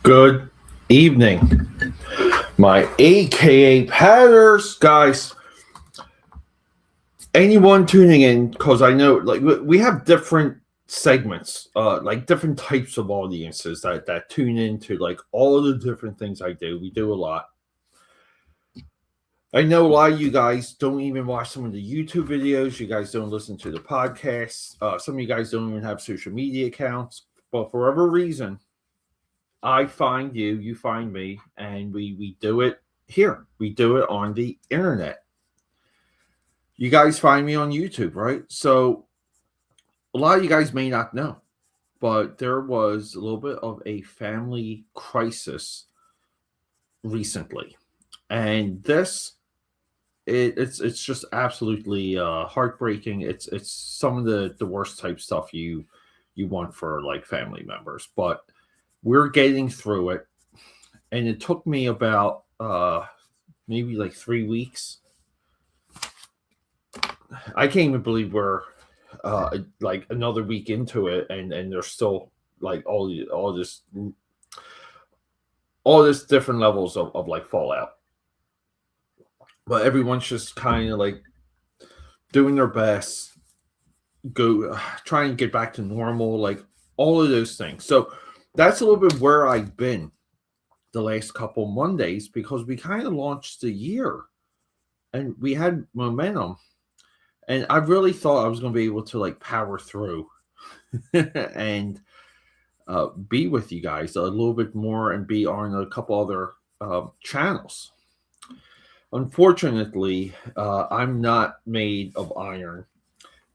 Good evening, my AKA Patters guys. Anyone tuning in, because I know like we have different segments, like different types of audiences that tune into like all of the different things I do. We do a lot. I know a lot of you guys don't even watch some of the YouTube videos. You guys don't listen to the podcasts. Some of you guys don't even have social media accounts. But for whatever reason, I find you, you find me, and we do it here. We do it on the internet. You guys find me on YouTube, right? So a lot of you guys may not know, but there was a little bit of a family crisis recently, and it's just absolutely heartbreaking. It's some of the worst type stuff you want for like family members, but we're getting through it, and it took me about maybe like 3 weeks. I can't even believe we're like another week into it, and there's still like all this different levels of like fallout. But everyone's just kind of like doing their best, go try and get back to normal, like all of those things. So that's a little bit where I've been the last couple Mondays, because we kind of launched the year and we had momentum, and I really thought I was going to be able to like power through and be with you guys a little bit more and be on a couple other channels. Unfortunately, I'm not made of iron,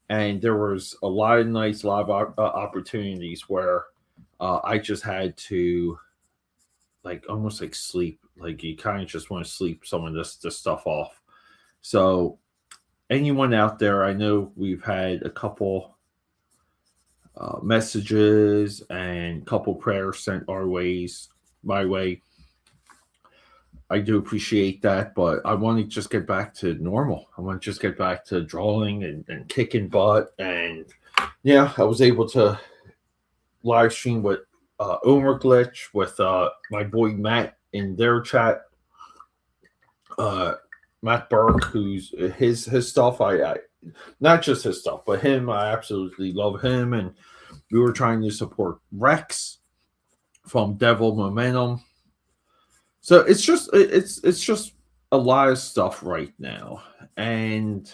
and there was a lot of nights, a lot of opportunities where I just had to like almost like sleep. Like you kind of just want to sleep some of this stuff off. So anyone out there, I know we've had a couple messages and couple prayers sent my way. I do appreciate that, but I want to just get back to normal. I want to just get back to drawing and kicking butt. And yeah, I was able to live stream with Omer Glitch with my boy Matt in their chat. Matt Burke, who's his stuff. I not just his stuff, but him. I absolutely love him, and we were trying to support Rex from Devil Momentum. So it's just a lot of stuff right now, and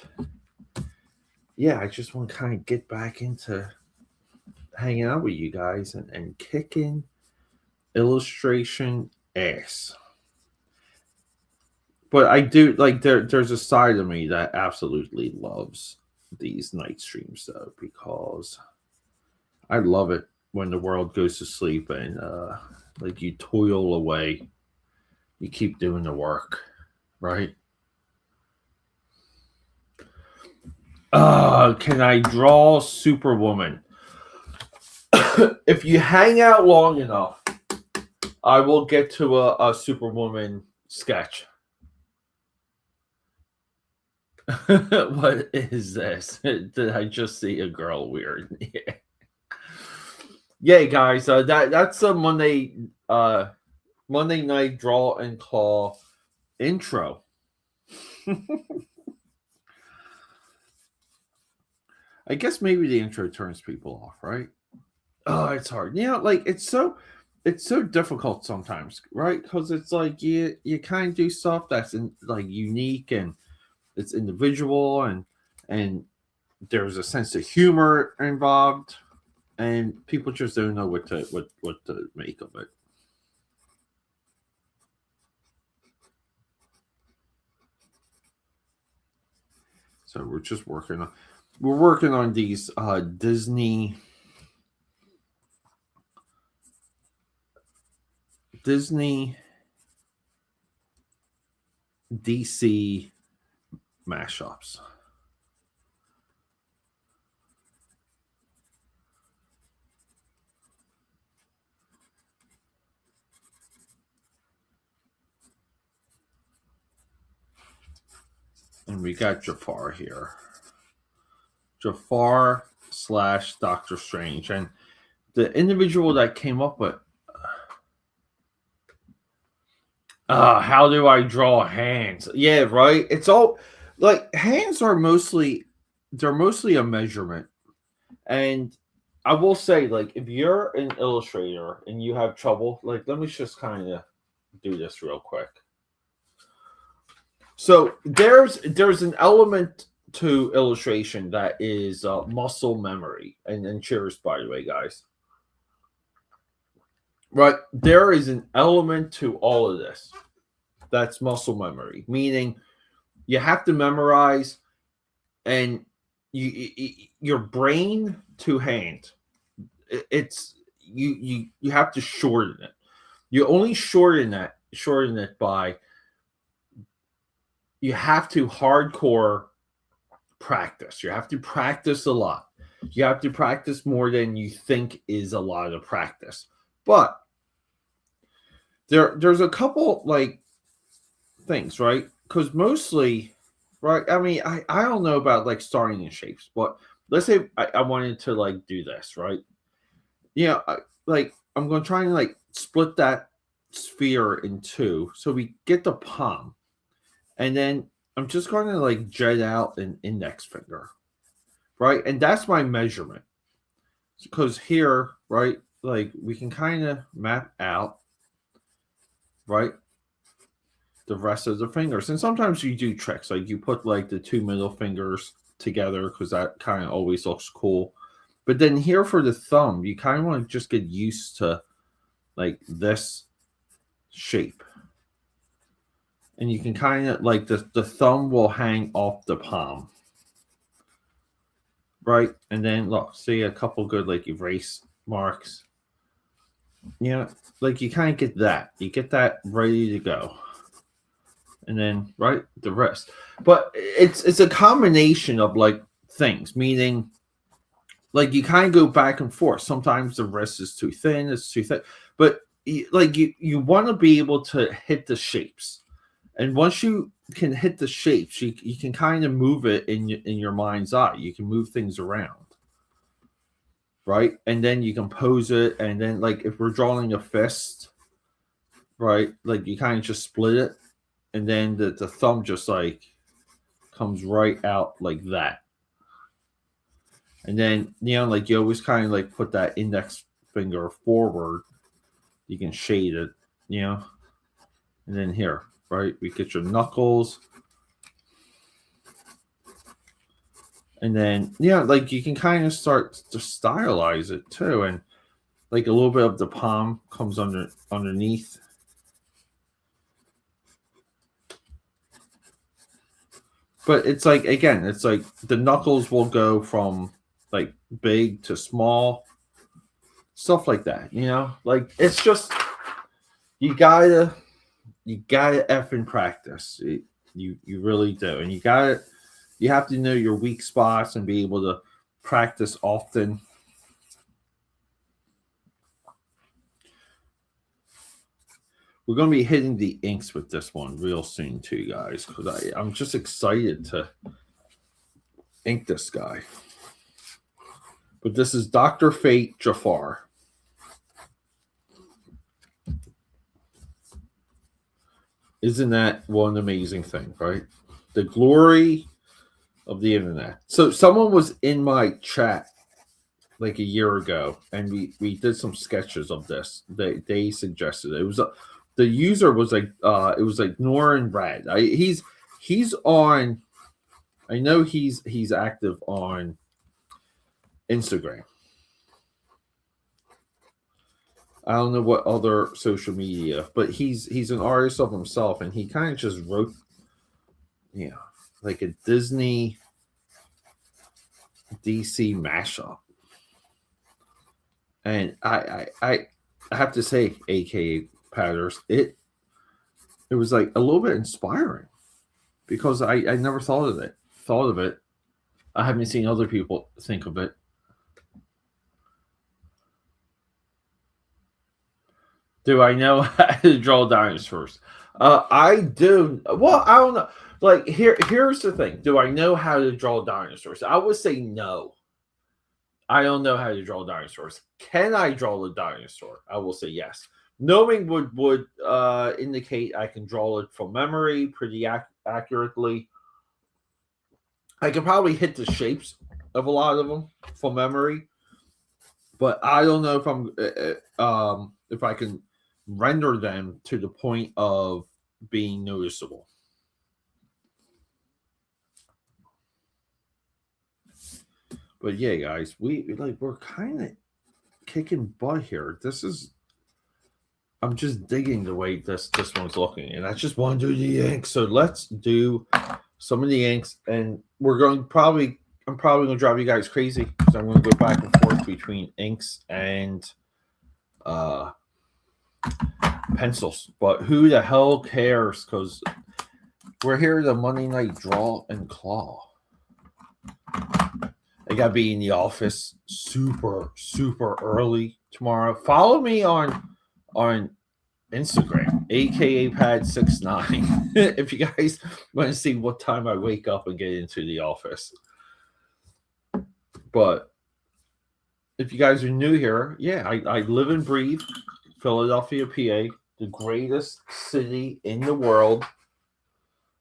yeah, I just want to kind of get back into hanging out with you guys and kicking illustration ass. But I do like there's a side of me that absolutely loves these night streams though, because I love it when the world goes to sleep and like you toil away, you keep doing the work, right? Can I draw Superwoman? If you hang out long enough, I will get to a Superwoman sketch. What is this? Did I just see a girl weird? Yeah. Yay, guys! That's a Monday night draw and call intro. I guess maybe the intro turns people off, right? Oh, it's hard. Yeah, like it's so difficult sometimes, right? Because it's like you kind of do stuff that's like unique and it's individual, and there's a sense of humor involved, and people just don't know what to make of it. So we're working on these Disney DC mashups. And we got Jafar here. Jafar slash Doctor Strange. And the individual that came up with, how do I draw hands? Yeah, right. It's all like hands are mostly, they're mostly a measurement. And I will say, like, if you're an illustrator and you have trouble, like, let me just kind of do this real quick. So there's an element to illustration that is muscle memory, and cheers, by the way, guys. Right, there is an element to all of this that's muscle memory, meaning you have to memorize, and your brain to hand. It's you have to shorten it. You only shorten it by, you have to hardcore practice. You have to practice a lot. You have to practice more than you think is a lot of practice. But there's a couple like things, right? Because mostly, right? I mean, I don't know about like starting in shapes, but let's say I wanted to like do this, right? Yeah, like I'm going to try and like split that sphere in two so we get the palm. And then I'm just going to like jet out an index finger, right? And that's my measurement. Because here, right, like we can kind of map out, right, the rest of the fingers. And sometimes you do tricks, like you put like the two middle fingers together because that kind of always looks cool. But then here for the thumb, you kind of want to just get used to like this shape. And you can kind of like the thumb will hang off the palm. Right? And then look, see a couple good like erase marks. Yeah, like you kind of get that. You get that ready to go. And then right, the rest. But it's a combination of like things, meaning like you kind of go back and forth. Sometimes the wrist is too thin, it's too thick. But like you want to be able to hit the shapes. And once you can hit the shapes, you can kind of move it in your mind's eye. You can move things around, right? And then you can pose it. And then, like, if we're drawing a fist, right, like you kind of just split it. And then the thumb just, like, comes right out like that. And then, like you always kind of, like, put that index finger forward. You can shade it, And then here. Right, we get your knuckles, and then like you can kind of start to stylize it too, and like a little bit of the palm comes underneath. But it's like again, it's like the knuckles will go from like big to small, stuff like that. Like it's just you gotta effing practice. You really do, and you have to know your weak spots and be able to practice often. We're going to be hitting the inks with this one real soon too, guys, because I'm just excited to ink this guy. But this is Dr. Fate Jafar. Isn't that one amazing thing, right? The glory of the internet. So someone was in my chat like a year ago, and we did some sketches of this. They suggested it. It was the user was like it was like Norin Rad. He's on. I know he's active on Instagram. I don't know what other social media, but he's an artist of himself, and he kind of just wrote, like a Disney DC mashup. And I have to say, aka Patters, it was like a little bit inspiring because I never thought of it. I haven't seen other people think of it. Do I know how to draw dinosaurs? I do. Well, I don't know. Like here's the thing. Do I know how to draw dinosaurs? I would say no. I don't know how to draw dinosaurs. Can I draw the dinosaur? I will say yes. Knowing would indicate I can draw it from memory pretty accurately. I can probably hit the shapes of a lot of them from memory, but I don't know if I can render them to the point of being noticeable. But yeah, guys, we're kind of kicking butt here. This is I'm just digging the way this one's looking, and I just want to do the inks. So let's do some of the inks, and I'm probably going to drive you guys crazy because I'm going to go back and forth between inks and uh, pencils. But who the hell cares? Because we're here the Monday night draw and claw. I gotta be in the office super early tomorrow. Follow me on Instagram, aka Pad69, if you guys want to see what time I wake up and get into the office. But if you guys are new here, yeah, I live and breathe Philadelphia, PA, the greatest city in the world.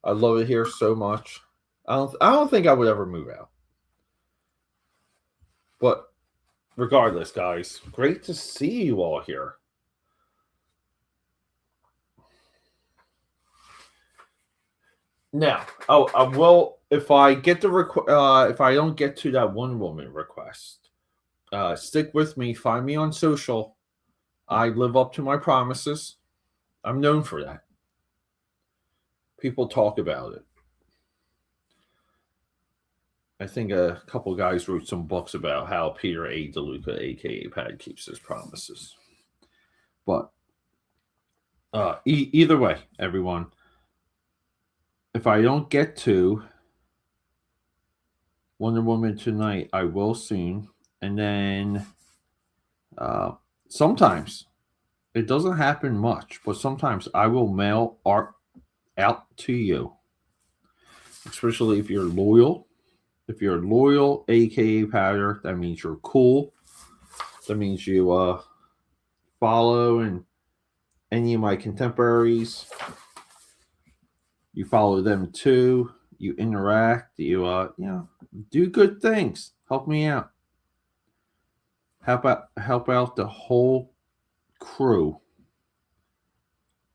I love it here so much. I don't think I would ever move out. But regardless, guys, great to see you all here. Now, I will if I get the if I don't get to that one woman request, stick with me. Find me on social. I live up to my promises. I'm known for that. People talk about it. I think a couple guys wrote some books about how Peter A. Deluca, aka Pad, keeps his promises. But either way, everyone, if I don't get to Wonder Woman tonight, I will soon. And then sometimes it doesn't happen much, but sometimes I will mail art out to you, especially if you're loyal. If you're loyal, aka Powder, that means you're cool. That means you follow and any of my contemporaries. You follow them too. You interact. You do good things. Help me out. Help out the whole crew.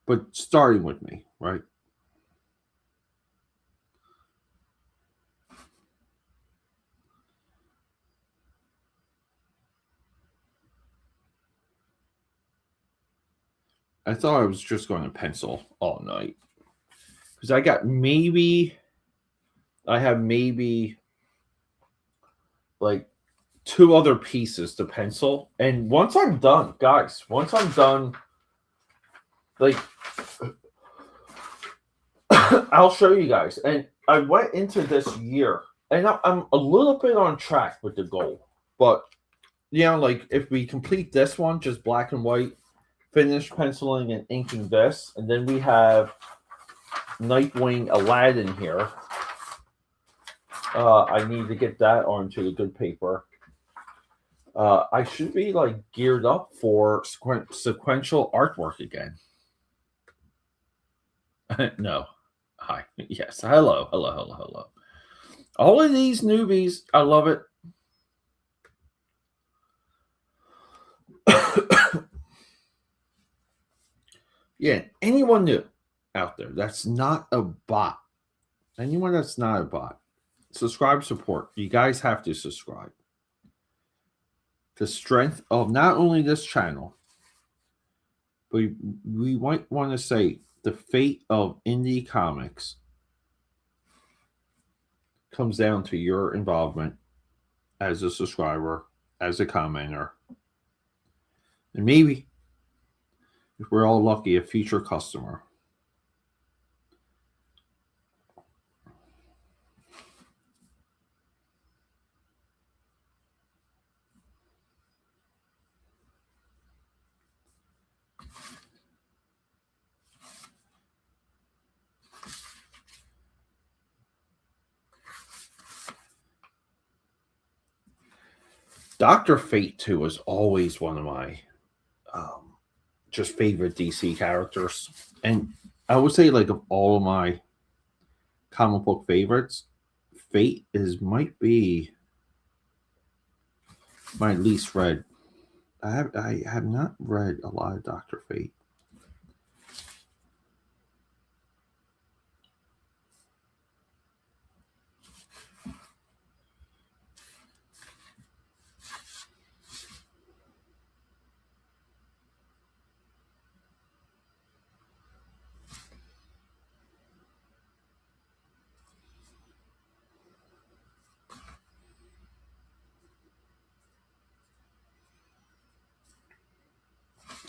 But starting with me, right? I thought I was just going to pencil all night because I have maybe like two other pieces to pencil, and once I'm done, guys, like I'll show you guys. And I went into this year, and I'm a little bit on track with the goal, but like if we complete this one, just black and white, finish penciling and inking this, and then we have Nightwing Aladdin here. I need to get that onto the good paper. I should be like geared up for sequential artwork again. No. Hi. Yes. Hello. All of these newbies, I love it. Yeah, anyone new out there that's not a bot, anyone that's not a bot, subscribe, support. You guys have to subscribe. The strength of not only this channel, but we might want to say the fate of indie comics comes down to your involvement as a subscriber, as a commenter, and maybe, if we're all lucky, a future customer. Doctor Fate 2 was always one of my um, just favorite DC characters, and I would say like of all of my comic book favorites, Fate is might be my least read. I have not read a lot of Doctor Fate.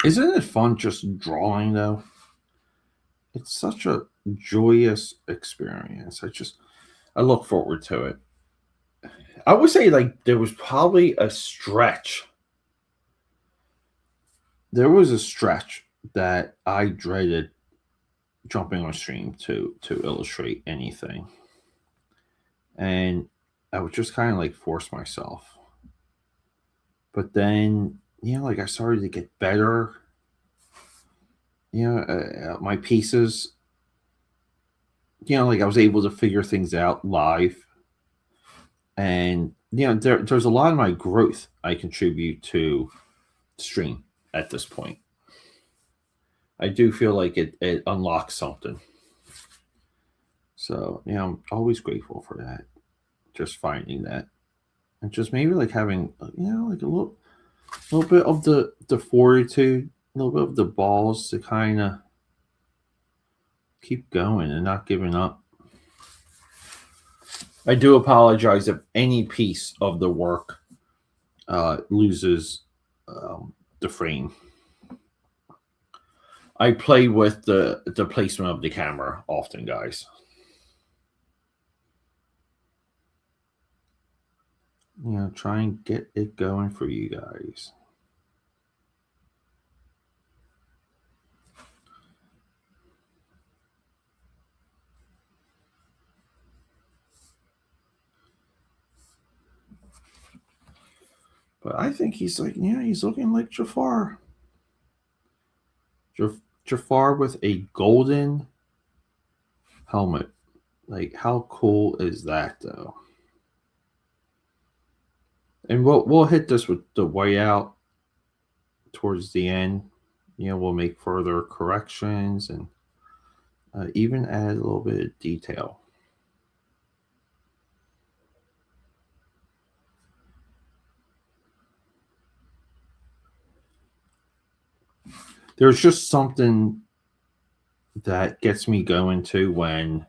Isn't it fun just drawing though? It's such a joyous experience. I look forward to it. I would say like there was probably a stretch. There was a stretch that I dreaded jumping on stream to illustrate anything, and I would just kind of like force myself. But then, like I started to get better. My pieces. Like I was able to figure things out live, and there's a lot of my growth I contribute to stream at this point. I do feel like it unlocks something. So I'm always grateful for that. Just finding that, and just maybe like having like a little bit of the fortitude, a little bit of the balls to kind of keep going and not giving up. I do apologize if any piece of the work loses the frame. I play with the placement of the camera often, guys. Try and get it going for you guys. But I think he's like, he's looking like Jafar. Jafar with a golden helmet. Like, how cool is that, though? And we'll hit this with the whiteout towards the end. We'll make further corrections and even add a little bit of detail. There's just something that gets me going too when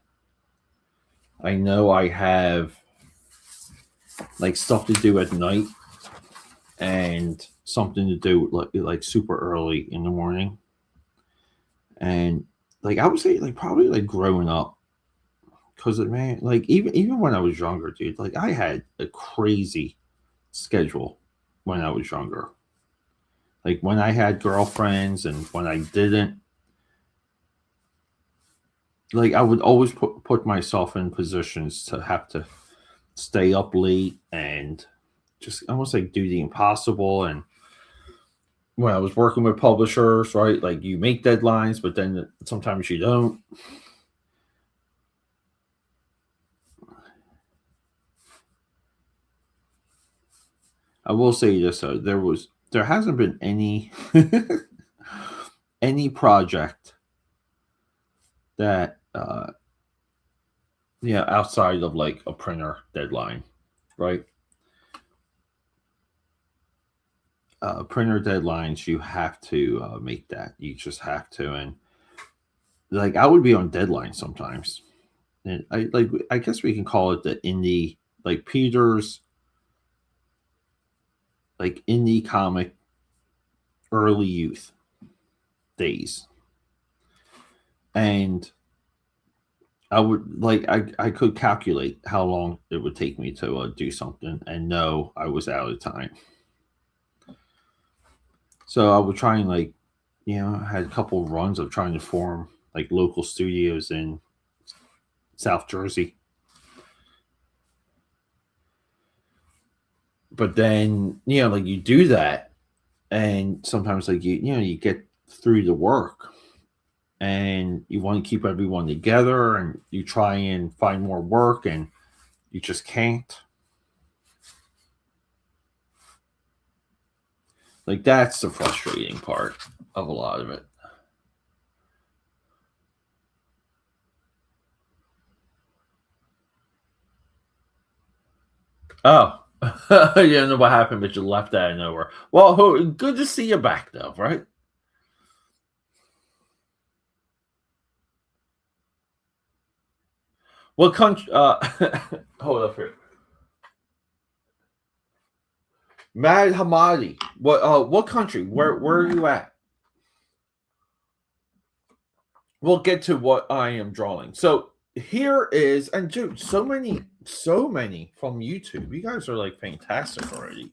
I know I have like stuff to do at night and something to do like super early in the morning. And like I would say like probably like growing up, because man, like even when I was younger, dude, like I had a crazy schedule when I was younger. Like when I had girlfriends and when I didn't, like I would always put myself in positions to have to stay up late and just almost like do the impossible. And when I was working with publishers, right, like you make deadlines, but then sometimes you don't. I will say this though, there hasn't been any any project that outside of like a printer deadline, right? Printer deadlines, you have to make that. You just have to, and like I would be on deadline sometimes, and I guess we can call it the indie, like Peter's, like indie comic early youth days, and I would like I could calculate how long it would take me to do something and know I was out of time. So I would try and like, I had a couple of runs of trying to form like local studios in South Jersey. But then, like you do that, and sometimes like you get through the work, and you want to keep everyone together, and you try and find more work, and you just can't. Like that's the frustrating part of a lot of it. Oh, you don't know what happened, but you left out of nowhere. Well, good to see you back, though, right? What country? Hold up here. Mad Hamadi. What? What country? Where are you at? We'll get to what I am drawing. So here is, and dude, so many from YouTube. You guys are like fantastic already.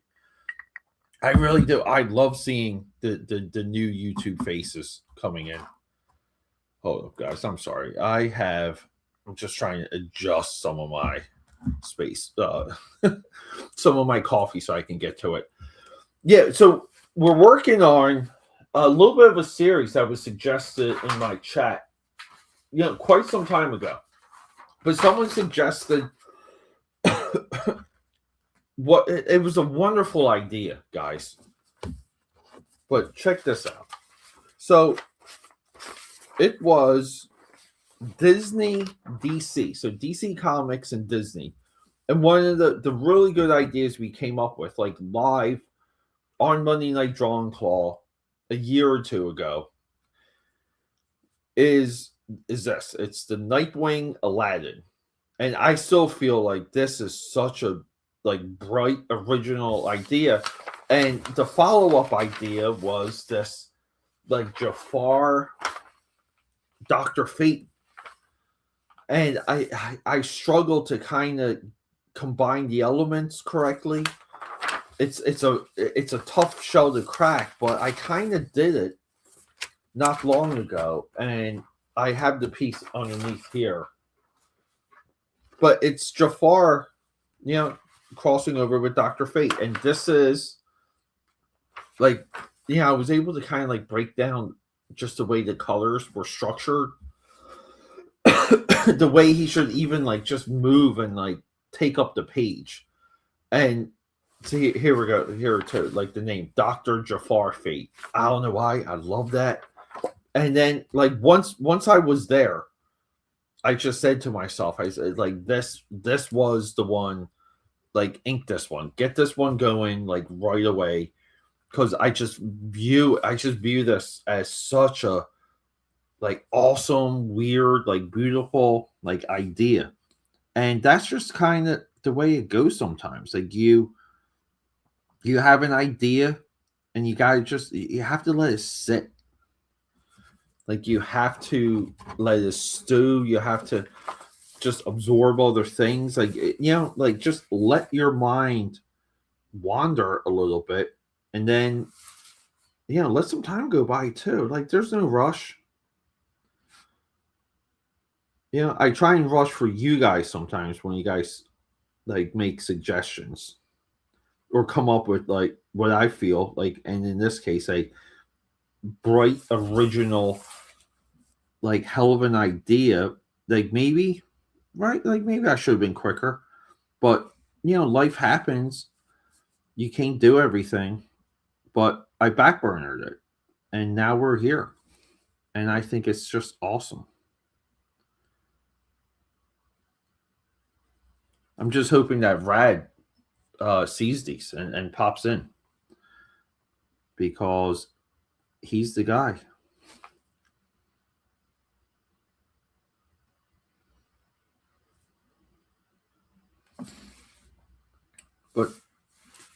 I really do. I love seeing the new YouTube faces coming in. Hold up, guys. I'm sorry. I'm just trying to adjust some of my space, some of my coffee, so I can get to it. Yeah. So we're working on a little bit of a series that was suggested in my chat, quite some time ago. But someone suggested it was a wonderful idea, guys. But check this out. So it was Disney DC. So DC Comics and Disney. And one of the really good ideas we came up with, like live on Monday Night Draw and Claw a year or two ago, is this. It's the Nightwing Aladdin. And I still feel like this is such a like bright original idea. And the follow-up idea was this like Jafar Dr. Fate. And I struggle to kind of combine the elements correctly. It's a tough shell to crack, but I kind of did it not long ago, and I have the piece underneath here. But it's Jafar, you know, crossing over with Dr. Fate, and this is like, I was able to kind of like break down just the way the colors were structured, the way he should even like just move and like take up the page. And see, here we go. Here to like the name Dr. Jafar Fate. I don't know why. I love that. And then like once I was there, I just said to myself, I said like this was the one, like ink this one, get this one going like right away. Because I just view this as such a like awesome, weird, like beautiful like idea. And that's just kind of the way it goes sometimes. Like you have an idea and you have to let it sit. Like you have to let it stew. You have to just absorb other things. Like like just let your mind wander a little bit, and then let some time go by too. Like there's no rush. I try and rush for you guys sometimes when you guys like make suggestions or come up with like what I feel like, and in this case, a bright original like hell of an idea. Like maybe, right? Like maybe I should have been quicker, but life happens. You can't do everything, but I backburnered it, and now we're here, and I think it's just awesome. I'm just hoping that Rad sees these and pops in because he's the guy. But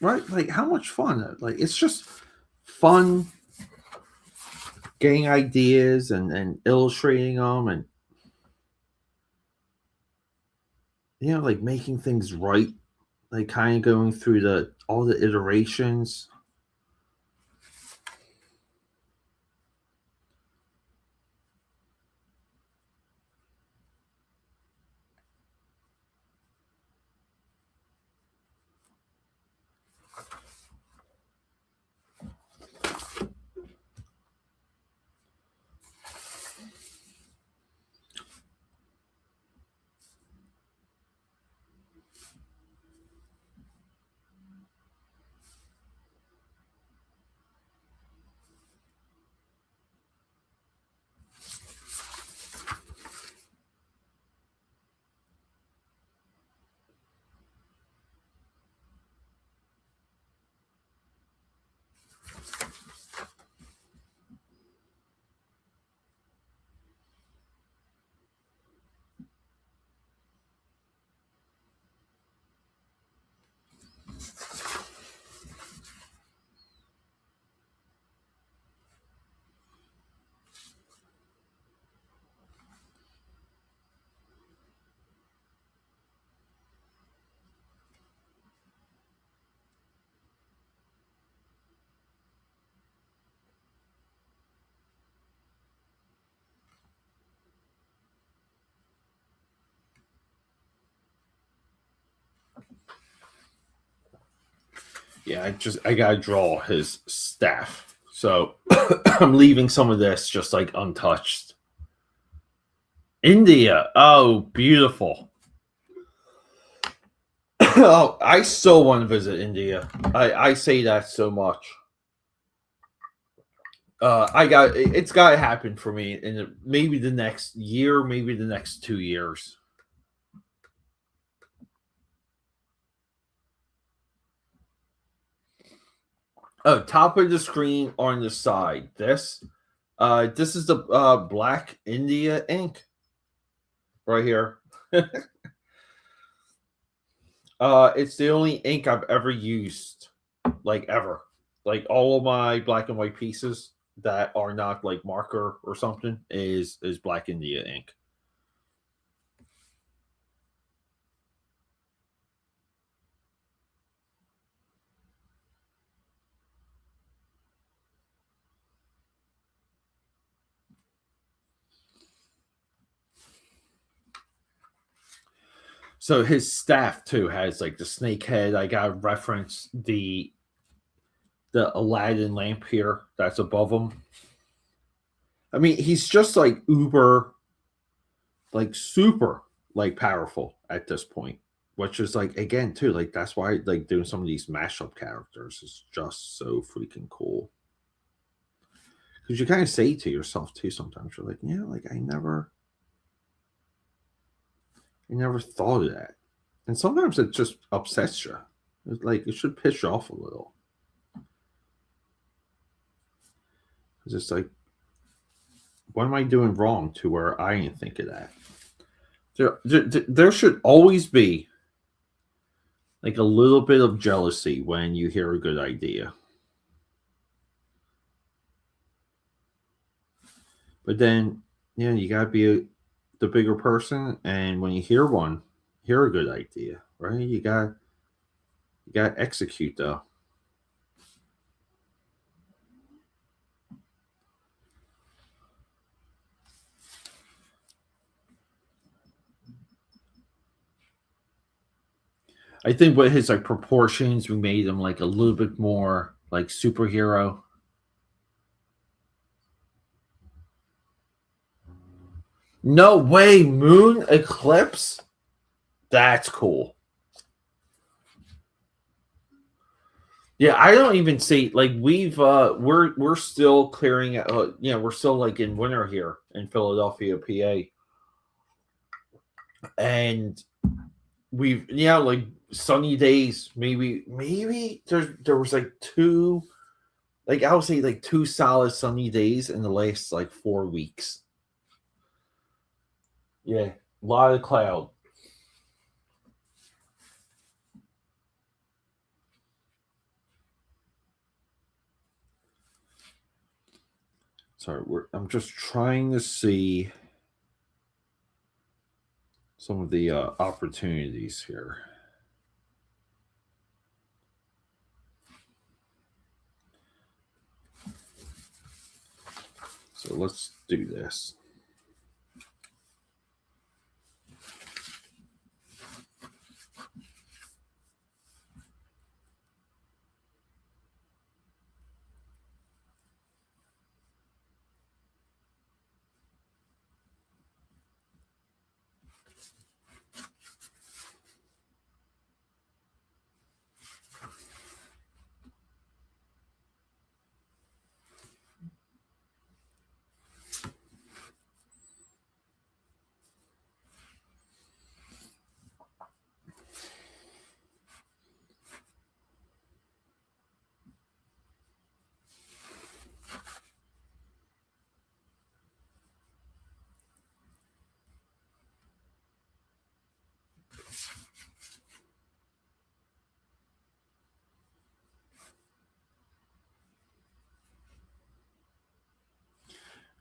right, like how much fun? Like it's just fun getting ideas and illustrating them, and like making things right, like kind of going through the all the iterations. Yeah, I gotta draw his staff. So I'm leaving some of this just like untouched. India. Oh, beautiful. Oh, I still want to visit India. I say that so much. It's got to happen for me in maybe the next year, maybe the next 2 years. Oh, top of the screen on the side. This is the Black India ink right here. It's the only ink I've ever used, like ever. Like all of my black and white pieces that are not like marker or something is Black India ink. So his staff too has like the snake head. I got reference the Aladdin lamp here that's above him. I mean, he's just like uber, like super, like powerful at this point. Which is like again too, like that's why like doing some of these mashup characters is just so freaking cool. Because you kind of say to yourself too sometimes, you're like, yeah, like I never thought of that. And sometimes it just upsets you. It's like it should piss you off a little. Because it's like, what am I doing wrong to where I didn't think of that? There should always be like a little bit of jealousy when you hear a good idea. But then, yeah, you gotta be the bigger person, and when you hear a good idea, right? You got to execute though. I think with his like proportions, we made him like a little bit more like superhero. No way, moon eclipse. That's cool. Yeah, I don't even see like we're still clearing we're still like in winter here in Philadelphia, PA. And we've like sunny days, maybe there was like two, like I would say like two solid sunny days in the last like 4 weeks. Yeah, a lot of cloud. Sorry, I'm just trying to see some of the opportunities here. So let's do this.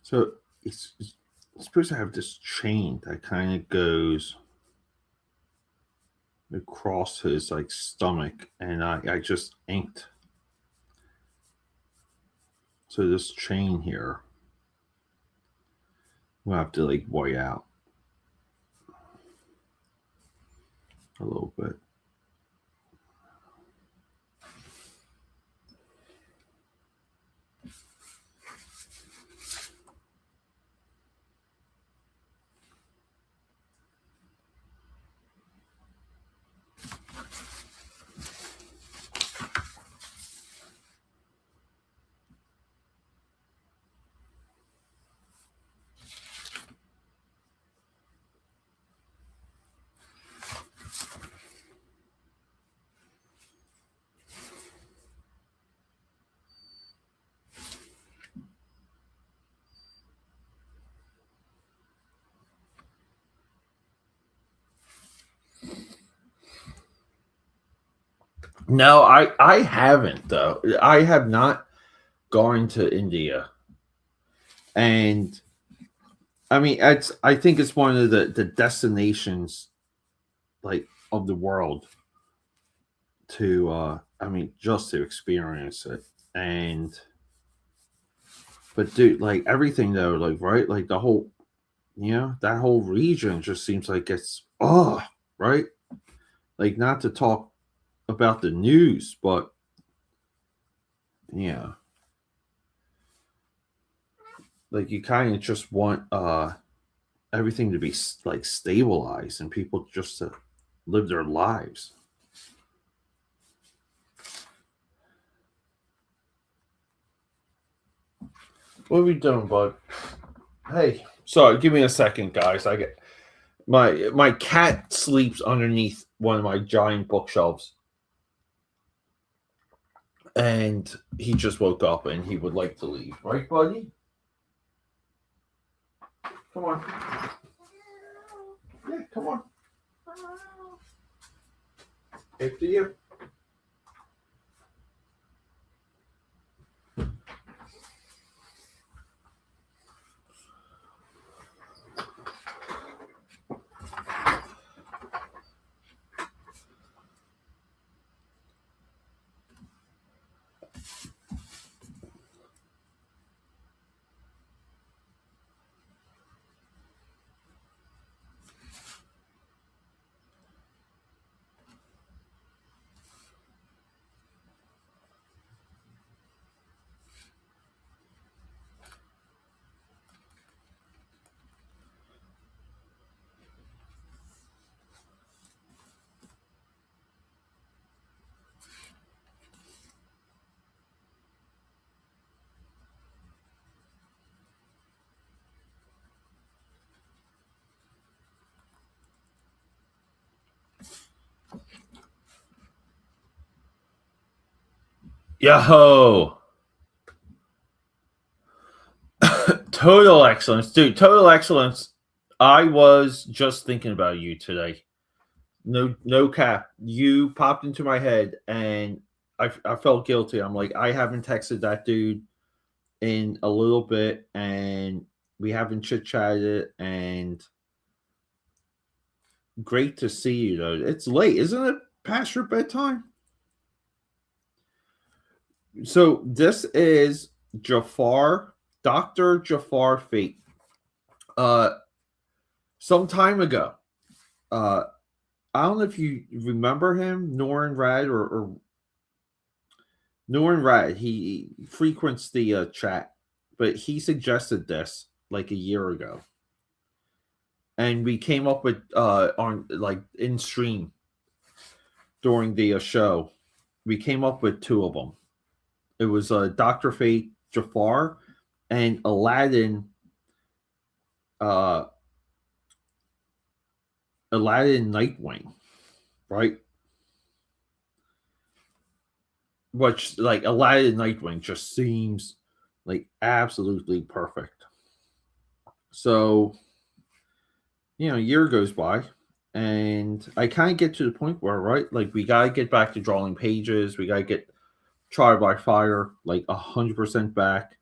So it's supposed to have this chain that kind of goes across his like stomach, and I just inked. So this chain here, we'll have to like white out a little bit. No, I haven't though. I have not gone to India, and I mean, I think it's one of the destinations like of the world to I mean just to experience it. And but dude, like everything though, like right, like the whole that whole region just seems like it's right, like not to talk about the news, but yeah, like you kind of just want everything to be like stabilized and people just to live their lives. What are we doing, bud? Hey, sorry, give me a second, guys. I get my cat sleeps underneath one of my giant bookshelves, and he just woke up and he would like to leave. Right, buddy? Come on. Yeah, come on. After you. Yo, total excellence, dude. Total excellence. I was just thinking about you today. No, no cap. You popped into my head, and I felt guilty. I'm like, I haven't texted that dude in a little bit, and we haven't chit chatted. And great to see you, though. It's late, isn't it? Past your bedtime. So this is Jafar, Doctor Jafar Fate. Uh, some time ago. Uh, I don't know if you remember him, Norin Rad or Norin Rad. He frequents the chat, but he suggested this like a year ago, and we came up with on like in stream during the show. We came up with two of them. It was Doctor Fate Jafar and Aladdin. Uh, Aladdin Nightwing, right? Which like Aladdin Nightwing just seems like absolutely perfect. So, a year goes by, and I kind of get to the point where, right, like we gotta get back to drawing pages. We gotta get Trial by Fire like 100% back.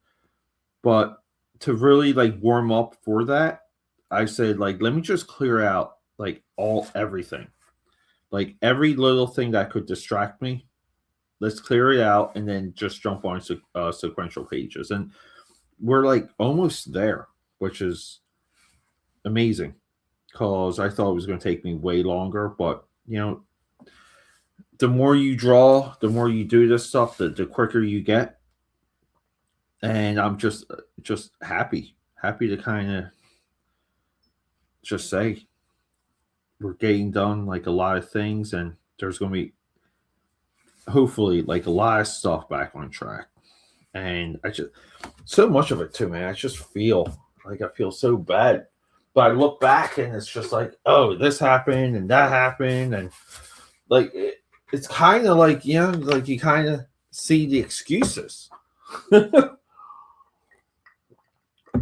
But to really like warm up for that, I said like let me just clear out like everything, like every little thing that could distract me. Let's clear it out and then just jump on sequential pages. And we're like almost there, which is amazing because I thought it was going to take me way longer. But, the more you draw, the more you do this stuff, the quicker you get. And I'm just happy to kind of just say we're getting done like a lot of things, and there's going to be hopefully like a lot of stuff back on track. And I just so much of it too, man. I just feel like I feel so bad, but I look back and it's just like, oh, this happened and that happened, and like it's kind of like like you kind of see the excuses.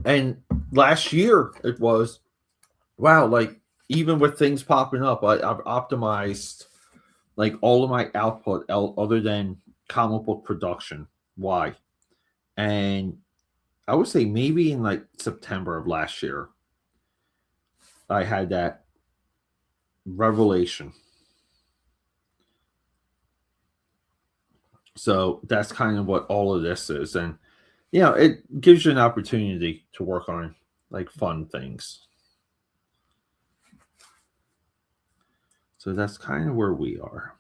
And last year it was wow, like even with things popping up, I've optimized like all of my output other than comic book production. Why? And I would say maybe in like September of last year, I had that revelation. So that's kind of what all of this is. And, it gives you an opportunity to work on like fun things. So that's kind of where we are.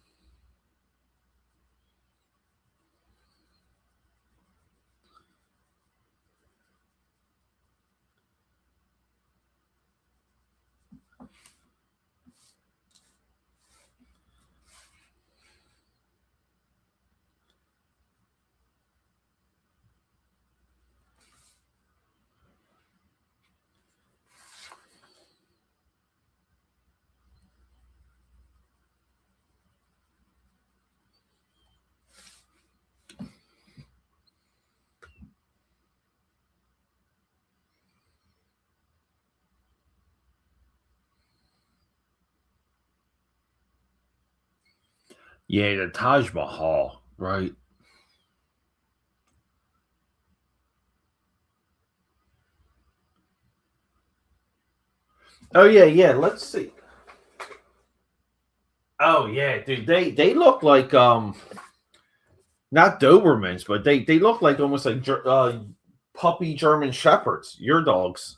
Yeah, the Taj Mahal, right? Oh yeah, yeah. Let's see. Oh yeah, dude. They look like not Dobermans, but they look like almost like puppy German shepherds. Your dogs.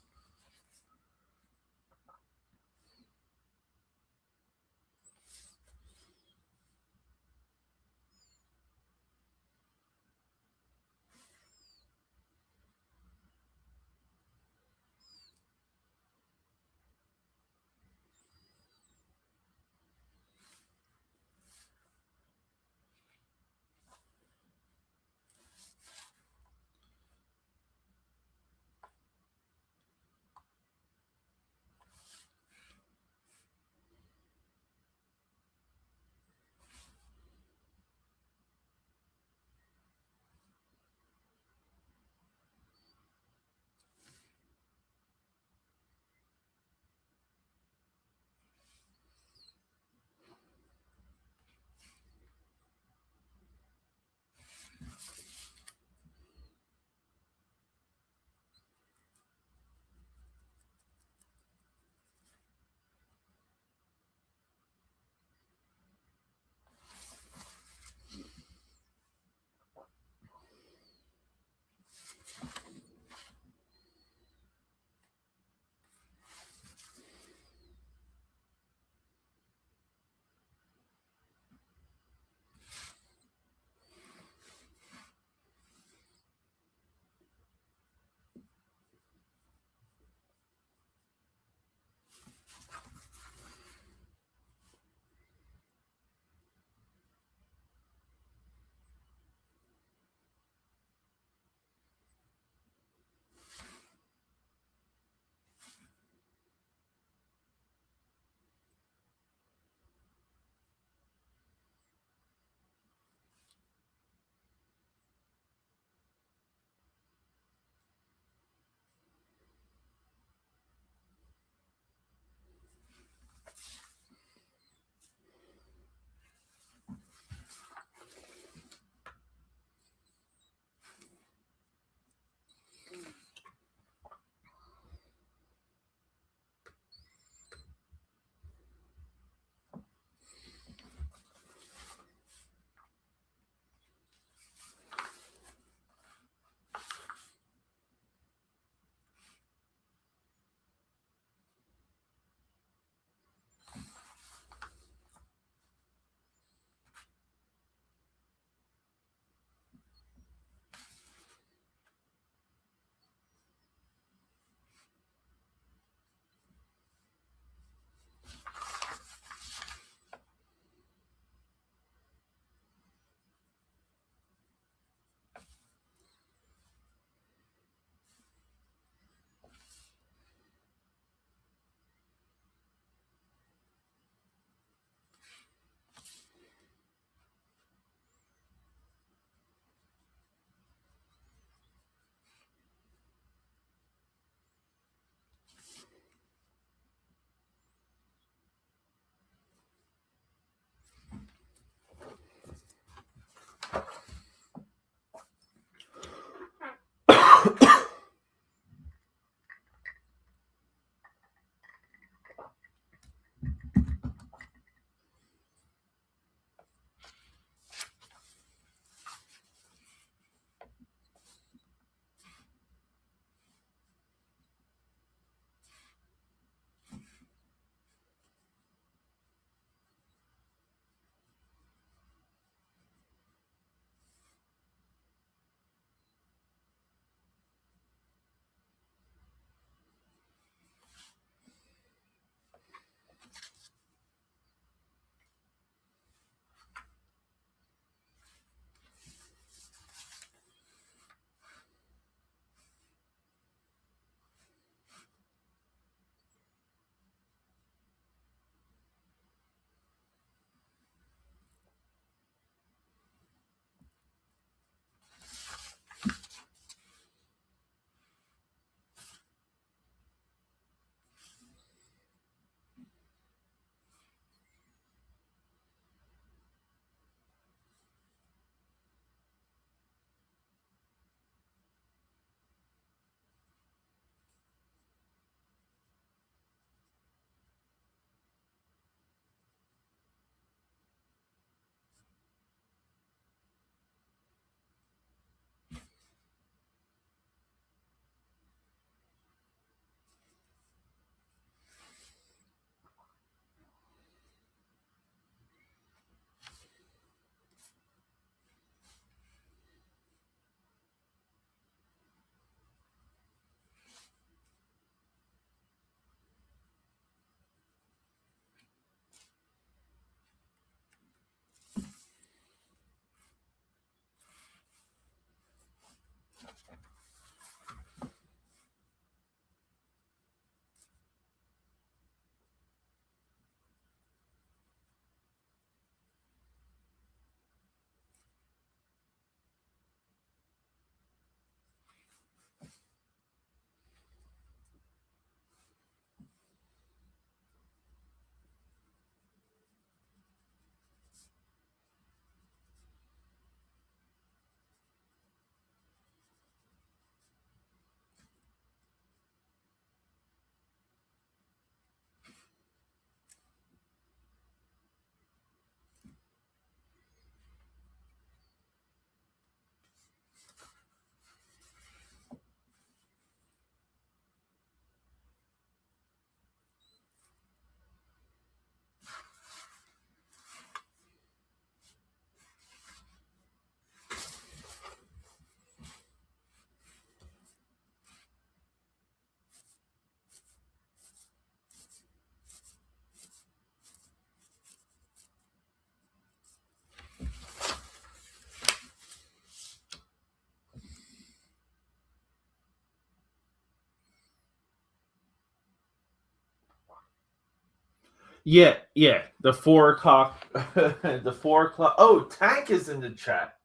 Yeah, yeah. The 4 o'clock. The 4 o'clock. Oh, Tank is in the chat.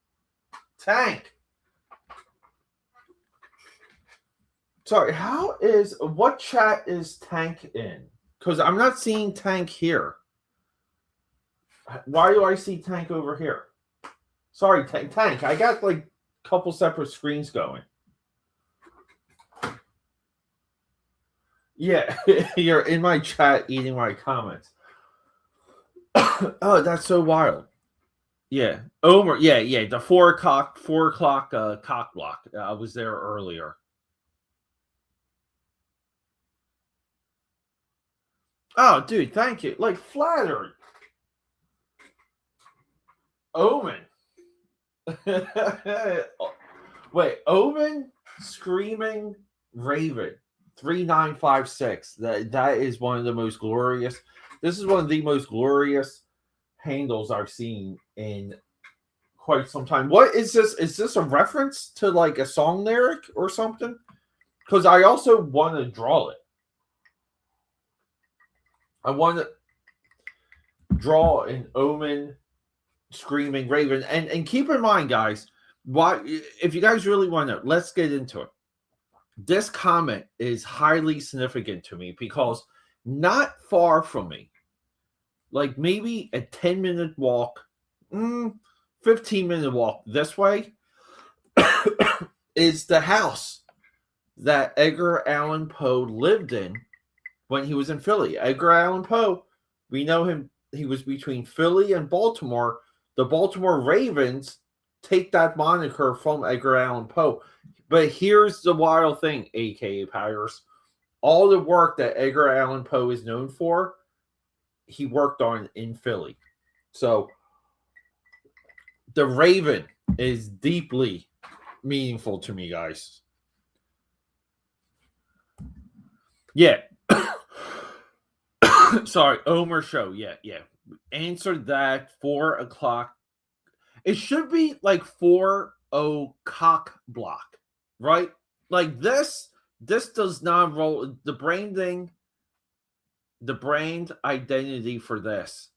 Tank. Sorry, what chat is Tank in? Because I'm not seeing Tank here. Why do I see Tank over here? Sorry, Tank. I got like a couple separate screens going. Yeah, you're in my chat eating my comments. Oh, that's so wild. Yeah, Omer. Yeah, yeah. The 4 o'clock cock block. I was there earlier. Oh, dude, thank you. Like flattered. Omen. Wait, Omen screaming Raven 3956. That is one of the most glorious. This is one of the most glorious handles I've seen in quite some time. What is this? Is this a reference to like a song lyric or something? Because I also want to draw it. I want to draw an Omen screaming Raven. And keep in mind, guys, why if you guys really want to know, let's get into it. This comment is highly significant to me because not far from me, like maybe a 10-minute walk, 15-minute walk this way, is the house that Edgar Allan Poe lived in when he was in Philly. Edgar Allan Poe, we know him, he was between Philly and Baltimore. The Baltimore Ravens take that moniker from Edgar Allan Poe. But here's the wild thing, aka Powers. All the work that Edgar Allan Poe is known for, he worked on in Philly. So the Raven is deeply meaningful to me, guys. Yeah. Sorry, Omer show. Yeah, yeah. Answer that 4 o'clock. It should be like 4 o'clock block, right? Like this does not roll the branding, the brand identity for this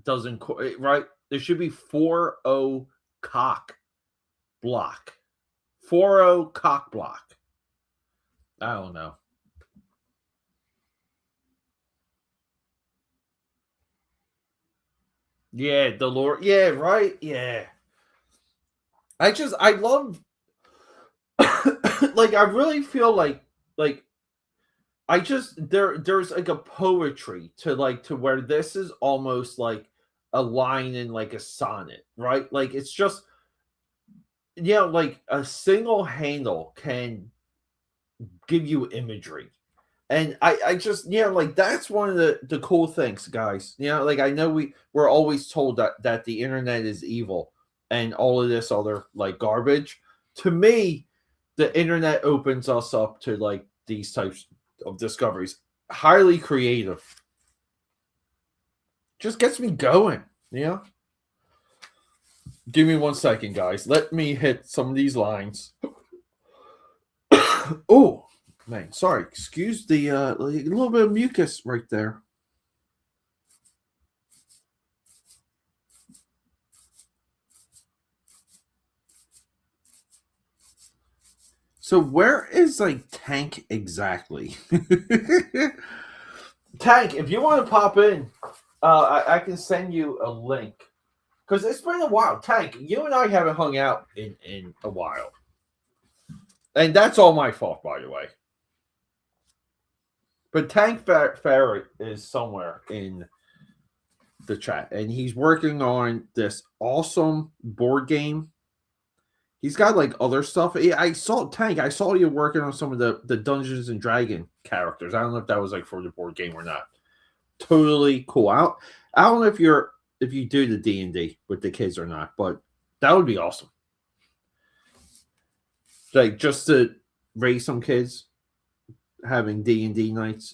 doesn't right. There should be 4 o'clock block. 4 o'clock block. I don't know. Yeah, the Lord. Yeah, right. Yeah. I love like I really feel like there's like a poetry to where this is almost like a line in like a sonnet, right? Like it's just like a single handle can give you imagery. And I just like that's one of the cool things, guys. Like I know we're always told that the internet is evil and all of this other like garbage. To me, the internet opens us up to like these types of discoveries. Highly creative. Just gets me going. Give me 1 second, guys. Let me hit some of these lines. Oh, man. Sorry. Excuse the little bit of mucus right there. So where is like Tank exactly? Tank, if you want to pop in, I can send you a link because it's been a while. Tank, you and I haven't hung out in a while, and that's all my fault, by the way. But Tank Ferret is somewhere in the chat, and he's working on this awesome board game. He's got like other stuff. I saw Tank. I saw you working on some of the Dungeons and Dragon characters. I don't know if that was like for the board game or not. Totally cool. I don't know if you do the D&D with the kids or not, but that would be awesome. Like just to raise some kids having D&D nights.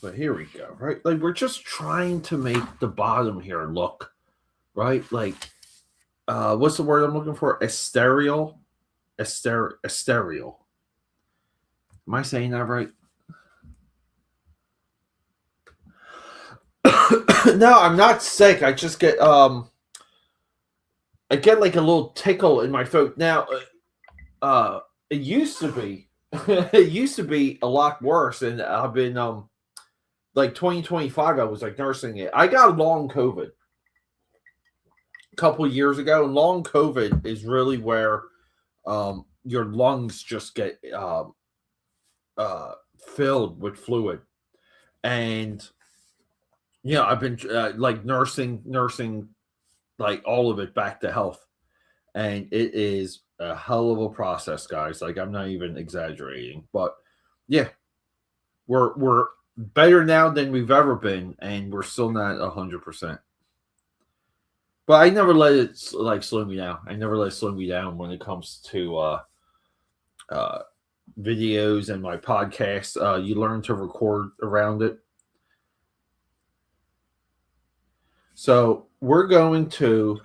But here we go, right? Like we're just trying to make the bottom here look right. Like what's the word I'm looking for? Estereo. Am I saying that right? No, I'm not sick. I just get I get like a little tickle in my throat. Now, it used to be, it used to be a lot worse, and I've been like 2025. I was like nursing it. I got long COVID a couple of years ago, and long COVID is really where your lungs just get filled with fluid, and I've been like nursing like all of it back to health, and it is a hell of a process, guys. Like I'm not even exaggerating, but yeah, we're better now than we've ever been, and we're still not 100%. But I never let it like slow me down. I never let it slow me down when it comes to uh, videos and my podcast. You learn to record around it. So we're going to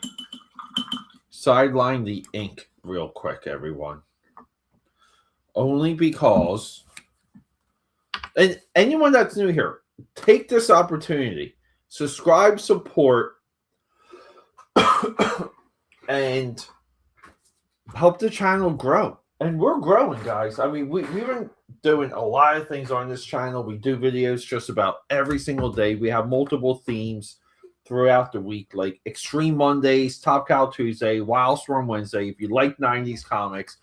sideline the ink real quick, everyone. Only because, and anyone that's new here, take this opportunity, subscribe, support, and help the channel grow. And we're growing, guys. I mean, we've been doing a lot of things on this channel. We do videos just about every single day. We have multiple themes throughout the week, like Extreme Mondays, Top Cow Tuesday, Wildstorm Wednesday. If you like 90s comics,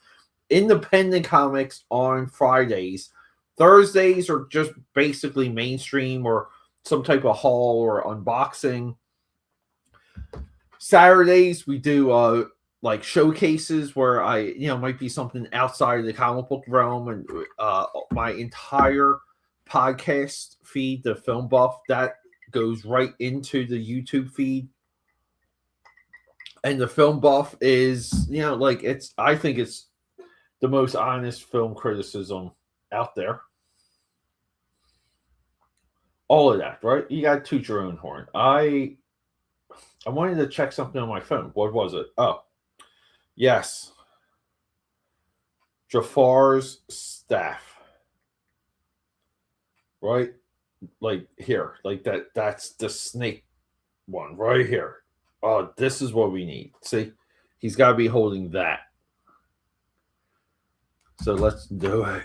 independent comics on Fridays. Thursdays are just basically mainstream or some type of haul or unboxing. Saturdays we do like showcases where I might be something outside of the comic book realm, and my entire podcast feed, the Film Buff, that goes right into the YouTube feed. And the Film Buff is like I think it's the most honest film criticism out there. All of that, right? You got to toot your own horn. I wanted to check something on my phone. What was it? Oh, yes. Jafar's staff. Right? Like here. Like that's the snake one right here. Oh, this is what we need. See? He's got to be holding that. So let's do it.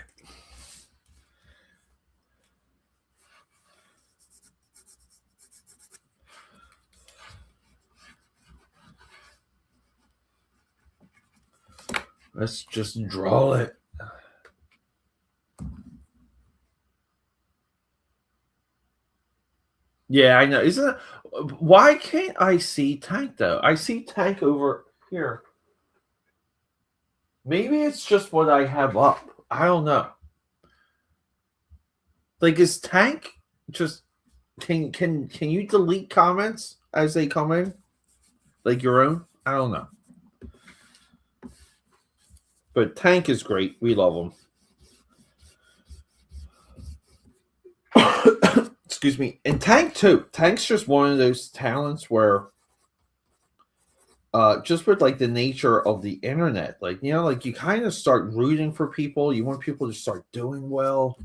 Let's just draw it. Yeah, I know. Isn't it? Why can't I see Tank though? I see Tank over here. Maybe it's just what I have up. I don't know. Like, is Tank just can you delete comments as they come in, like your own? I don't know. But Tank is great. We love him. Excuse me. And Tank too. Tank's just one of those talents where just with like the nature of the internet, like like you kind of start rooting for people. You want people to start doing well.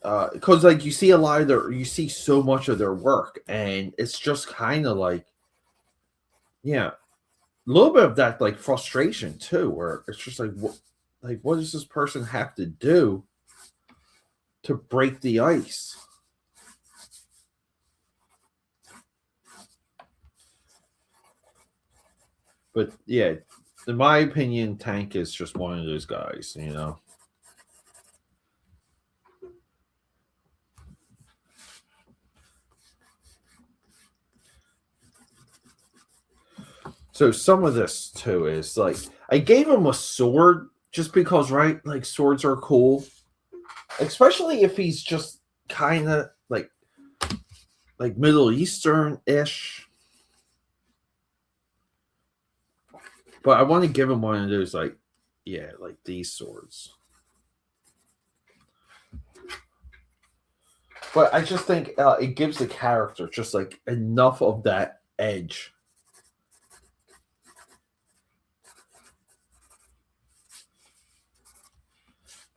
Because like you see you see so much of their work, and it's just kind of like, a little bit of that like frustration too, where it's just like, what does this person have to do to break the ice? But yeah, in my opinion, Tank is just one of those guys, So some of this too is like I gave him a sword just because, right? Like swords are cool, especially if he's just kind of like Middle Eastern ish. But I want to give him one of those like these swords. But I just think it gives the character just like enough of that edge.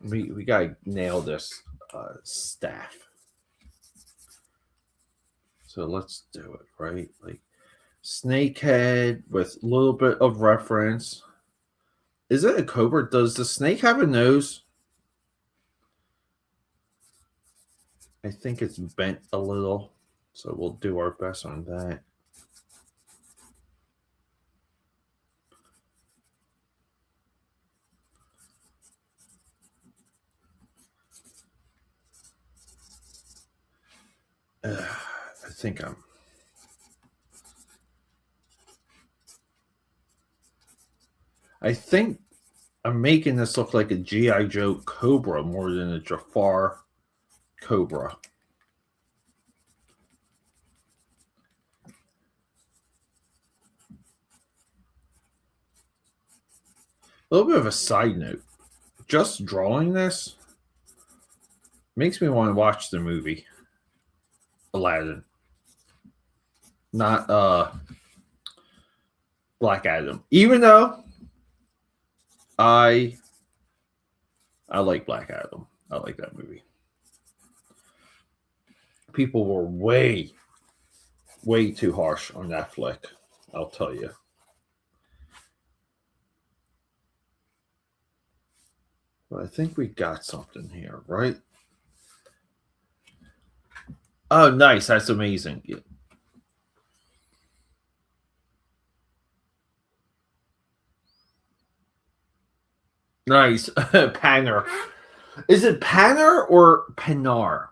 We gotta nail this staff. So let's do it, right? Like snakehead with a little bit of reference. Is it a cobra? Does the snake have a nose? I think it's bent a little, so we'll do our best on that. I think I'm. I think I'm making this look like a GI Joe Cobra more than a Jafar Cobra. A little bit of a side note. Just drawing this makes me want to watch the movie Aladdin, not Black Adam. Even though I like Black Adam. I like that movie. People were way too harsh on that flick. I'll tell you. But I think we got something here, right? Oh, nice. That's amazing. Yeah. Nice. Panner. Is it Panner or Penar?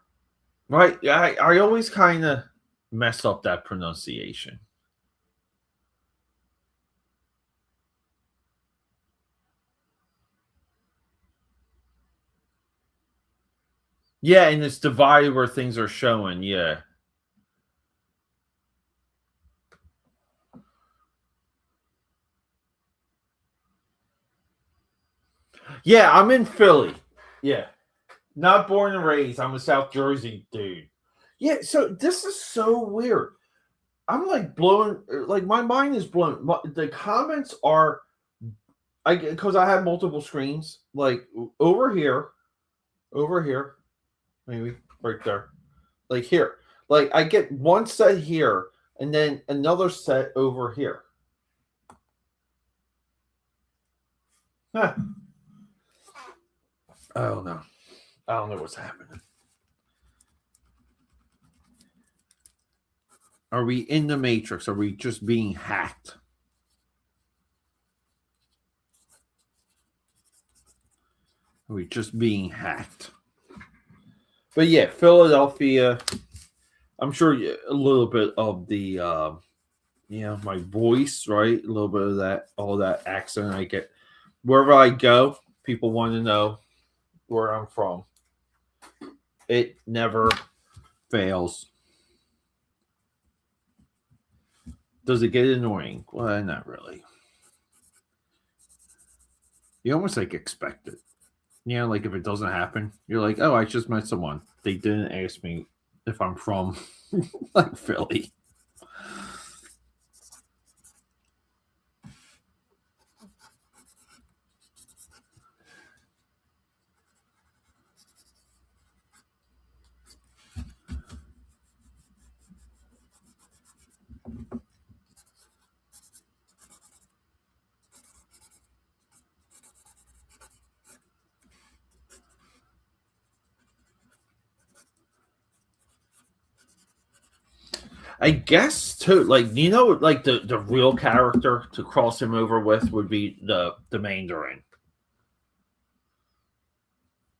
Right? I always kind of mess up that pronunciation. Yeah, and it's divided where things are showing. Yeah. Yeah, I'm in Philly. Yeah. Not born and raised. I'm a South Jersey dude. Yeah, so this is so weird. I'm like blown, like my mind is blown. The comments are, because I have multiple screens, like over here, maybe right there, like here. Like I get one set here and then another set over here. Huh. I don't know. I don't know what's happening. Are we in the Matrix? Are we just being hacked? Are we just being hacked? But yeah, Philadelphia. I'm sure a little bit of the, my voice, right? A little bit of that, all that accent I get. Wherever I go, people want to know where I'm from. It never fails. Does it get annoying? Well, not really. You almost like expect it. Like if it doesn't happen, you're like, oh, I just met someone. They didn't ask me if I'm from like Philly. I guess too, like like the real character to cross him over with would be the Mandarin.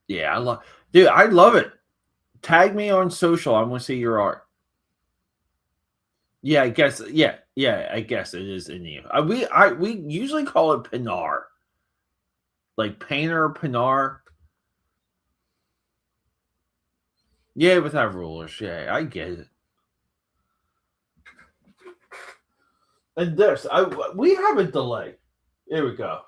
Yeah, dude, I love it. Tag me on social. I want to see your art. Yeah, I guess. Yeah, I guess it is in you. We usually call it Pinar, like painter Pinar. Yeah, without rulers. Yeah, I get it. And we have a delay. Here we go.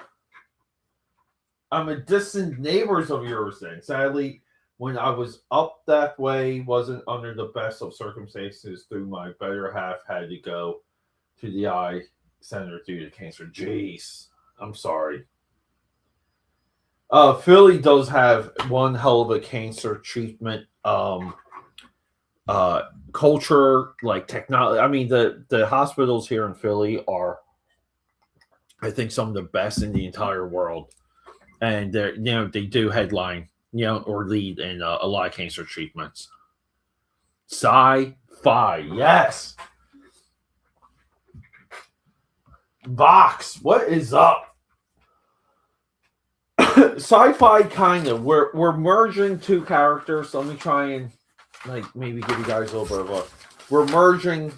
I'm a distant neighbors of yours. Then, sadly, when I was up that way, wasn't under the best of circumstances. Through my better half, had to go to the eye center due to cancer. Jeez, I'm sorry. Philly does have one hell of a cancer treatment uh culture, like technology. I mean, the hospitals here in Philly are, I think, some of the best in the entire world, and they do headline, or lead in a lot of cancer treatments. Sci-fi, yes. Vox, what is up? Sci-fi, kind of. We're merging two characters. So let me try and like maybe give you guys a little bit of a. We're merging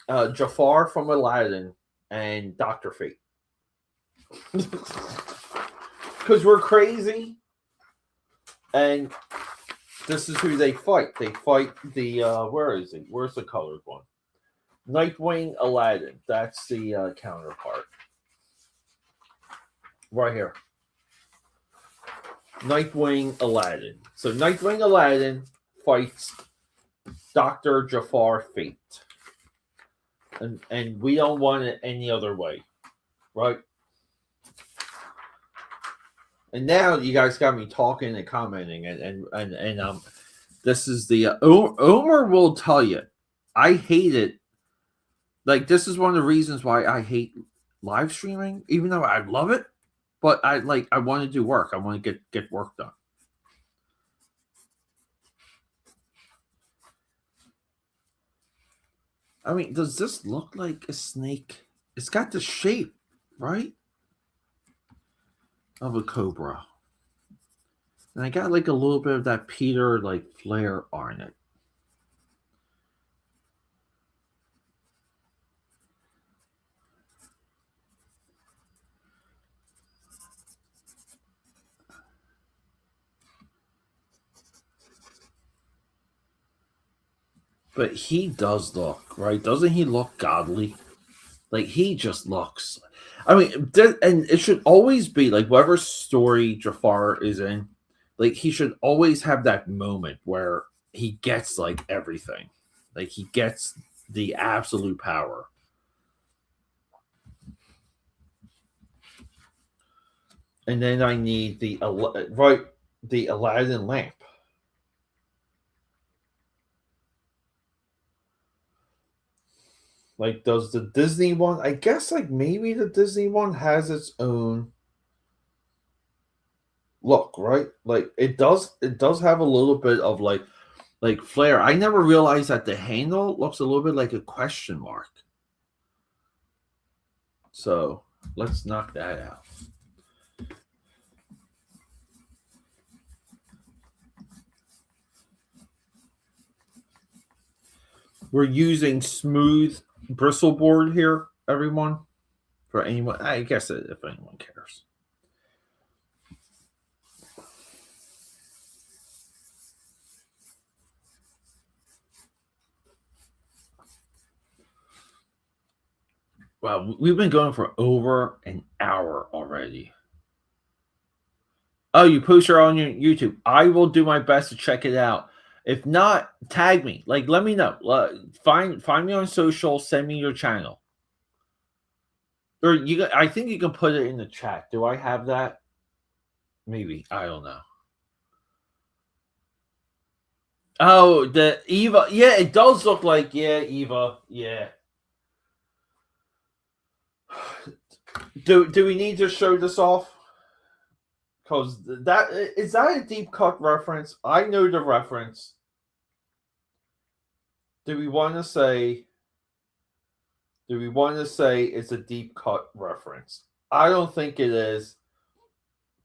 Jafar from Aladdin and Doctor Fate because we're crazy, and this is who they fight. They fight the where is he? Where's the colored one? Nightwing Aladdin. That's the counterpart. Right here. Nightwing Aladdin. So Nightwing Aladdin fights Dr. Jafar Fate. And we don't want it any other way. Right? And now you guys got me talking and commenting, and this is the Omer will tell you, I hate it. Like, this is one of the reasons why I hate live streaming, even though I love it. But I want to do work. I want to get work done. I mean, does this look like a snake? It's got the shape, right, of a cobra. And I got like a little bit of that Peter like flair on it. But he does look, right? Doesn't he look godly? Like, he just looks. I mean, and it should always be like whatever story Jafar is in, like he should always have that moment where he gets like everything, like he gets the absolute power. And then I need the the Aladdin lamp. Like, does the Disney one? I guess like maybe the Disney one has its own look, right? Like it does. It does have a little bit of like flair. I never realized that the handle looks a little bit like a question mark. So let's knock that out. We're using smooth bristle board here, everyone. For anyone, I guess if anyone cares. Wow, we've been going for over an hour already. Oh, you post her on your YouTube. I will do my best to check it out. If not, tag me. Like, let me know. Find me on social. Send me your channel. Or I think you can put it in the chat. Do I have that? Maybe, I don't know. Oh, the Eva. Yeah, it does look like Eva. Yeah. Do we need to show this off? Because that is that a deep cut reference? I know the reference. Do we want to say? Do we want to say it's a deep cut reference? I don't think it is.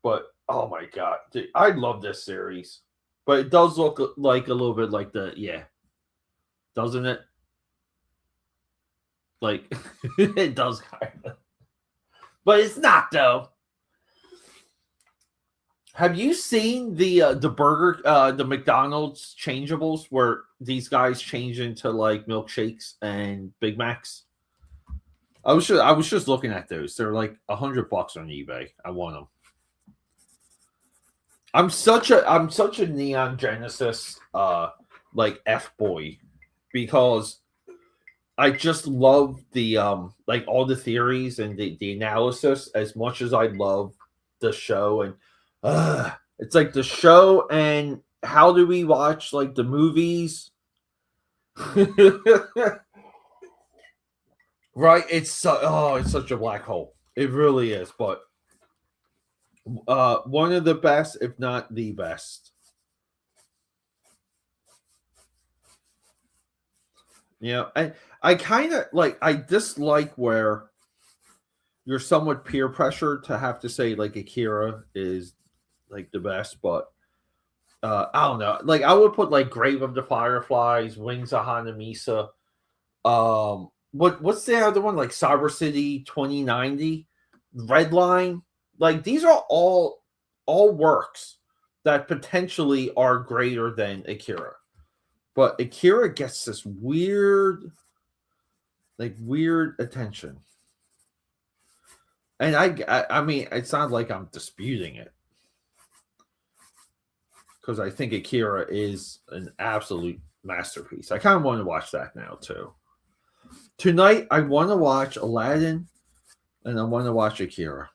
But oh my god, dude, I love this series. But it does look like a little bit like doesn't it? Like it does kind of, but it's not though. Have you seen the burger the McDonald's changeables where these guys change into like milkshakes and Big Macs? I was just looking at those. They're like $100 on eBay. I want them. I'm such a Neon Genesis like F boy because I just love the like all the theories and the analysis as much as I love the show. And It's like the show and how do we watch like the movies? Right? It's such a black hole. It really is. But one of the best, if not the best. I kind of like I dislike where you're somewhat peer pressure to have to say like Akira is like the best, but I don't know. Like I would put like Grave of the Fireflies, Wings of Hanamisa. What's the other one? Like Cyber City 2090, Red Line. Like these are all works that potentially are greater than Akira. But Akira gets this weird attention. And I mean, it's not like I'm disputing it because I think Akira is an absolute masterpiece. I kind of want to watch that now too. Tonight, I want to watch Aladdin and I want to watch Akira.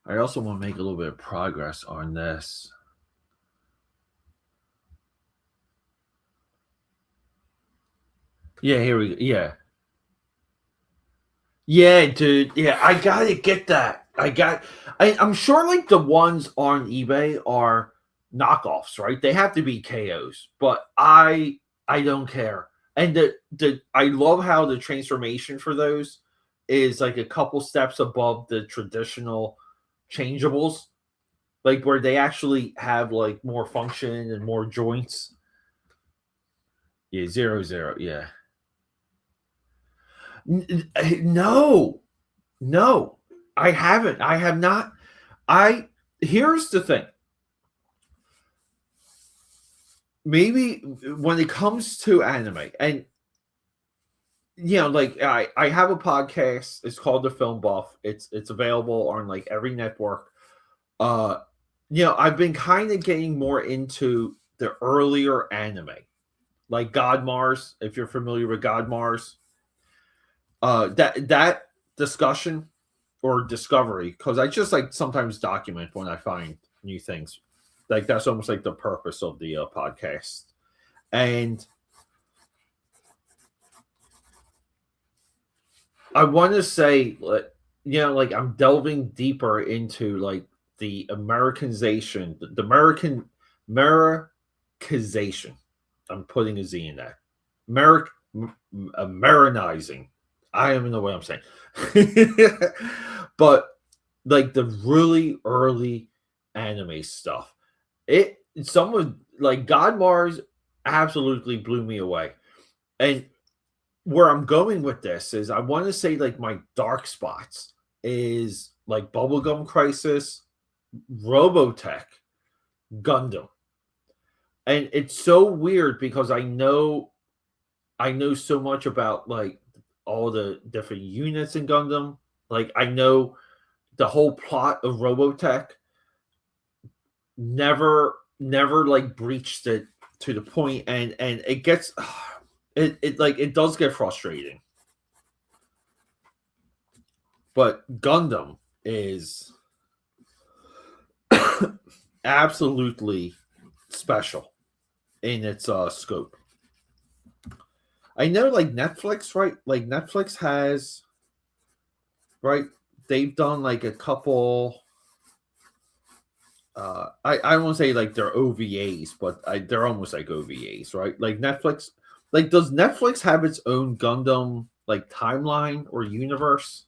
I also want to make a little bit of progress on this. Yeah, here we go. Yeah. Yeah, dude. Yeah, I gotta get that. I'm sure like the ones on eBay are knockoffs, right? They have to be KOs, but I don't care. And the I love how the transformation for those is like a couple steps above the traditional changeables, like where they actually have like more function and more joints. Yeah, 0-0. Yeah. No, no, I haven't. I have not. I Here's the thing. Maybe when it comes to anime, and like I have a podcast. It's called The Film Buff. It's available on like every network. Uh, I've been kind of getting more into the earlier anime, like God Mars. If you're familiar with God Mars, that discussion or discovery, because I just like sometimes document when I find new things. Like that's almost like the purpose of the podcast. And I want to say, like I'm delving deeper into like the Americanization, the Americanization. I'm putting a Z in that. Americanizing. I don't even know what I'm saying. But like the really early anime stuff, someone like God Mars absolutely blew me away. And where I'm going with this is I want to say like my dark spots is like Bubblegum Crisis, Robotech, Gundam. And it's so weird because I know so much about like all the different units in Gundam. Like I know the whole plot of Robotech. Never like breached it to the point, and it gets it does get frustrating. But Gundam is absolutely special in its scope. I know like Netflix, right? Like Netflix has, right? They've done like a couple. I won't say like they're OVAs, but they're almost like OVAs, right? Like Netflix, like does Netflix have its own Gundam like timeline or universe?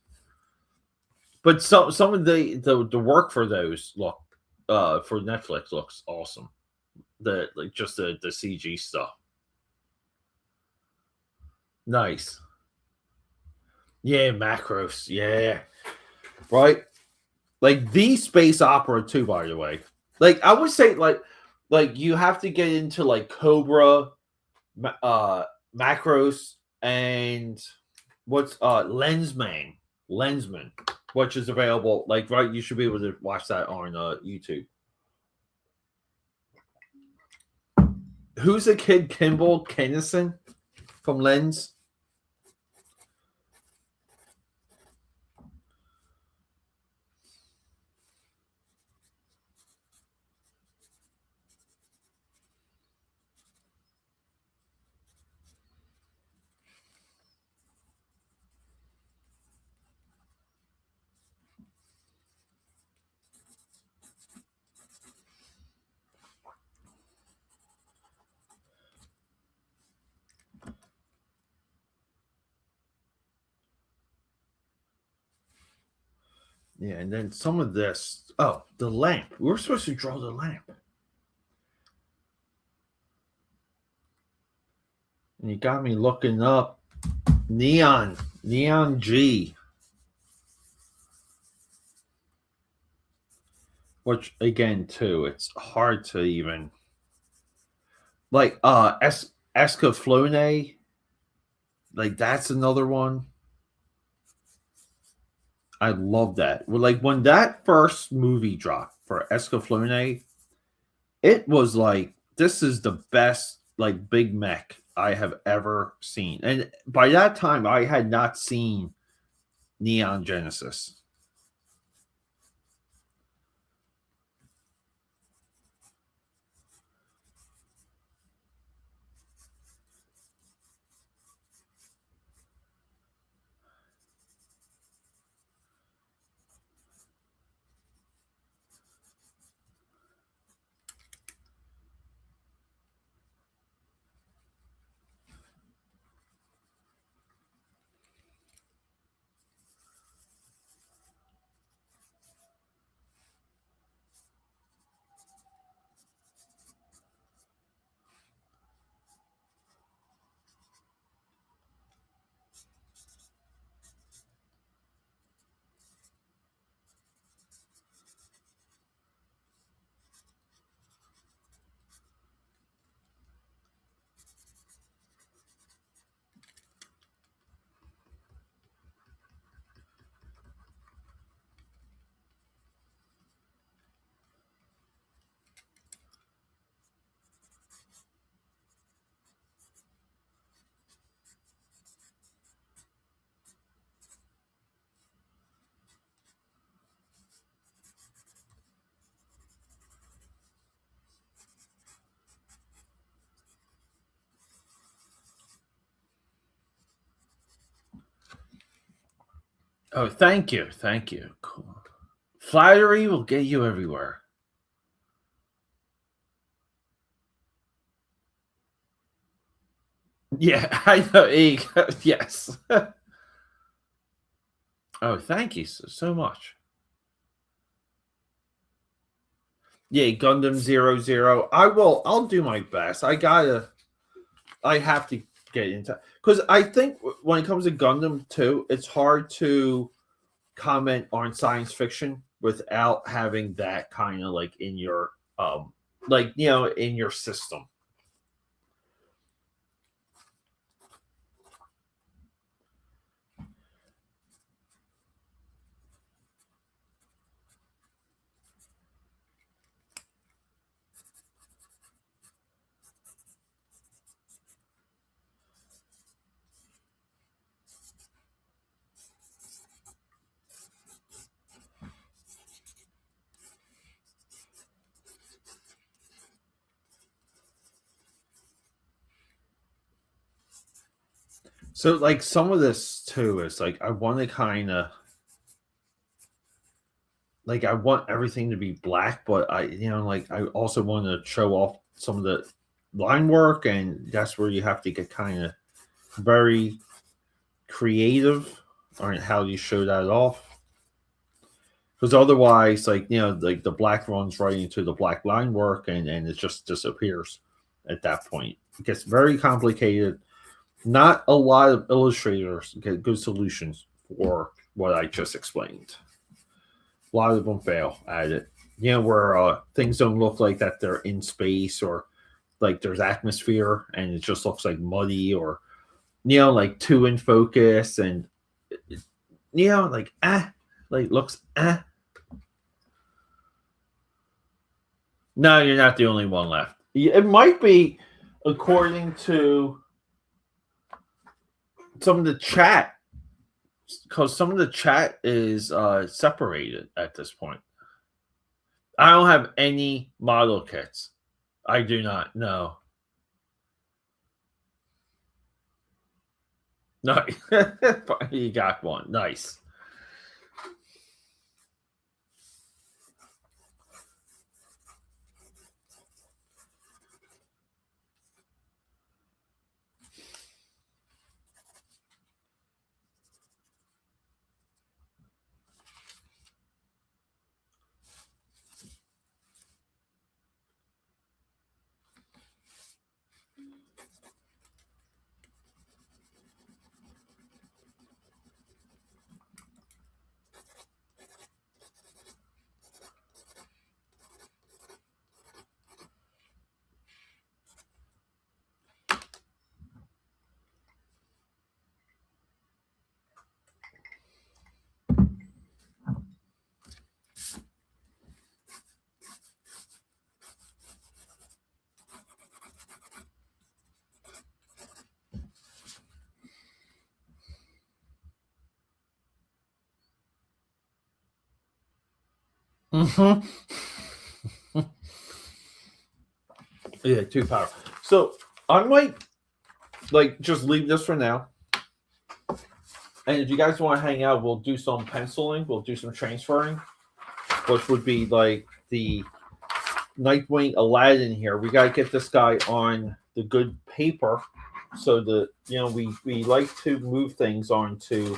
But some of the work for those look for Netflix looks awesome. The like just the CG stuff. Nice. Yeah, Macros. Yeah. Right? Like the space opera too, by the way. Like I would say like you have to get into like Cobra, Macros, and what's Lensman, which is available. Like right, you should be able to watch that on YouTube. Who's the kid? Kimball Kennison. from Lens. Yeah, and then some of this. Oh, the lamp. We were supposed to draw the lamp. And you got me looking up Neon G, which again too, it's hard to even like Escaflowne, like that's another one. I love that. Well, like when that first movie dropped for Escaflowne, it was like this is the best like Big Mech I have ever seen. And by that time I had not seen Neon Genesis. Oh, thank you. Thank you. Cool. Flattery will get you everywhere. Yeah, I know. Yes. Oh, thank you so much. Yeah, Gundam 00. I'll do my best. I have to get into because I think when it comes to Gundam too, it's hard to comment on science fiction without having that kind of like in your like in your system. So like some of this too is like I want to kind of like I want everything to be black, but like I also want to show off some of the line work, and that's where you have to get kind of very creative on how you show that off. Because otherwise, like like the black runs right into the black line work, and it just disappears at that point. It gets very complicated. Not a lot of illustrators get good solutions for what I just explained. A lot of them fail at it. Where things don't look like that they're in space or like there's atmosphere and it just looks like muddy or like too in focus and like like looks No, you're not the only one left. It might be according to some of the chat, because some of the chat is separated at this point. I don't have any model kits. I do not. No. No. You got one. Nice. Mm-hmm. Yeah, too powerful. So I might just leave this for now. And if you guys want to hang out, we'll do some penciling. We'll do some transferring, which would be like the Nightwing Aladdin here. We got to get this guy on the good paper. So we like to move things onto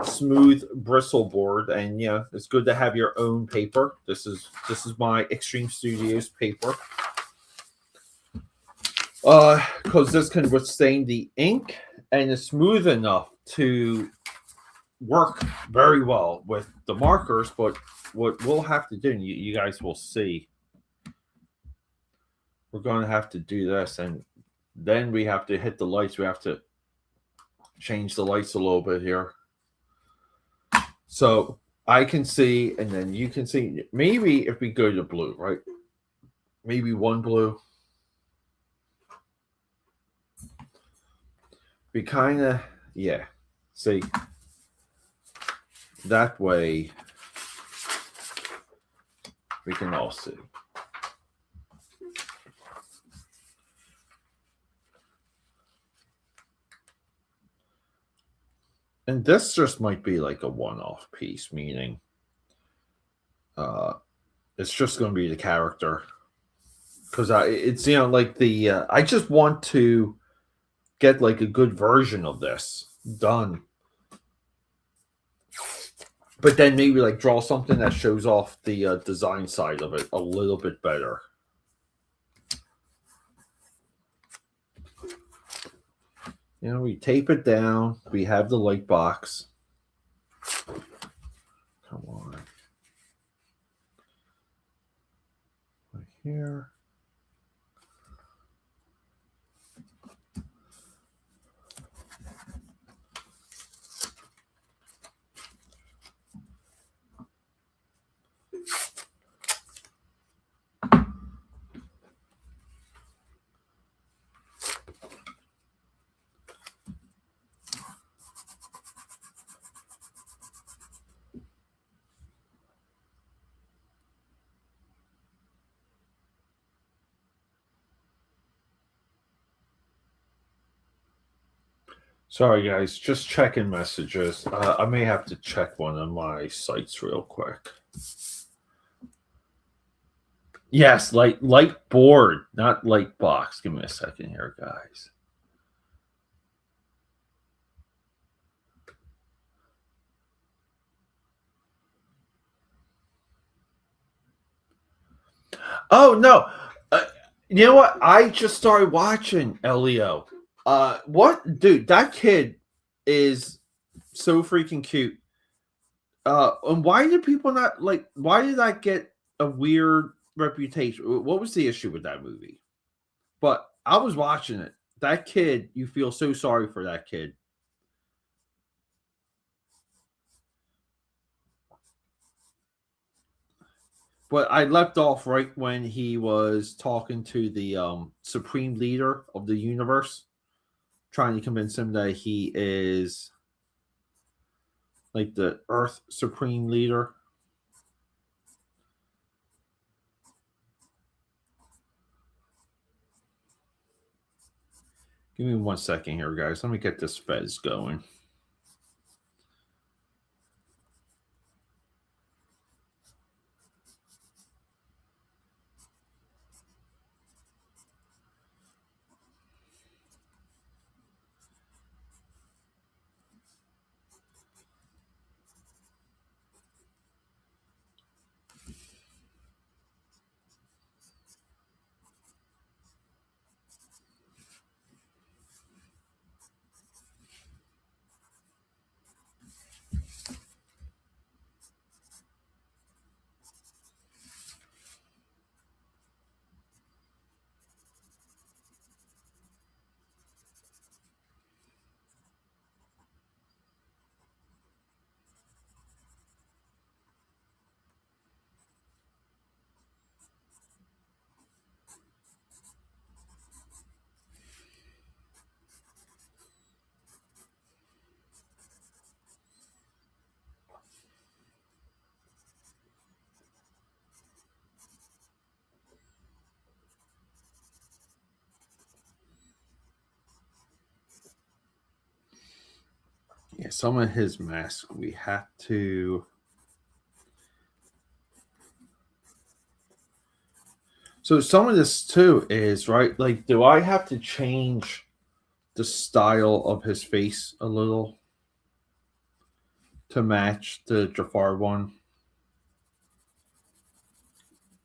smooth bristle board, and it's good to have your own paper. This is my Extreme Studios paper. Because this can withstand the ink and is smooth enough to work very well with the markers. But what we'll have to do, and you guys will see, we're going to have to do this, and then we have to hit the lights. We have to change the lights a little bit here. So I can see, and then you can see. Maybe if we go to blue, right? Maybe one blue. We kind of, see, that way we can all see. And this just might be like a one-off piece, meaning it's just going to be the character. Because it's, I just want to get like a good version of this done, but then maybe like draw something that shows off the design side of it a little bit better. We tape it down. We have the light box. Come on. Right here. Sorry, guys, just checking messages. I may have to check one of my sites real quick. Yes, light board, not light box. Give me a second here, guys. Oh, no. You know what? I just started watching Elio. What? Dude, that kid is so freaking cute. And why did people not like? Why did that get a weird reputation? What was the issue with that movie? But I was watching it. That kid, you feel so sorry for that kid. But I left off right when he was talking to the supreme leader of the universe, trying to convince him that he is like the Earth Supreme Leader. Give me 1 second here, guys. Let me get this Fez going. Yeah, some of his mask we have to. So some of this too is right. Like, do I have to change the style of his face a little to match the Jafar one?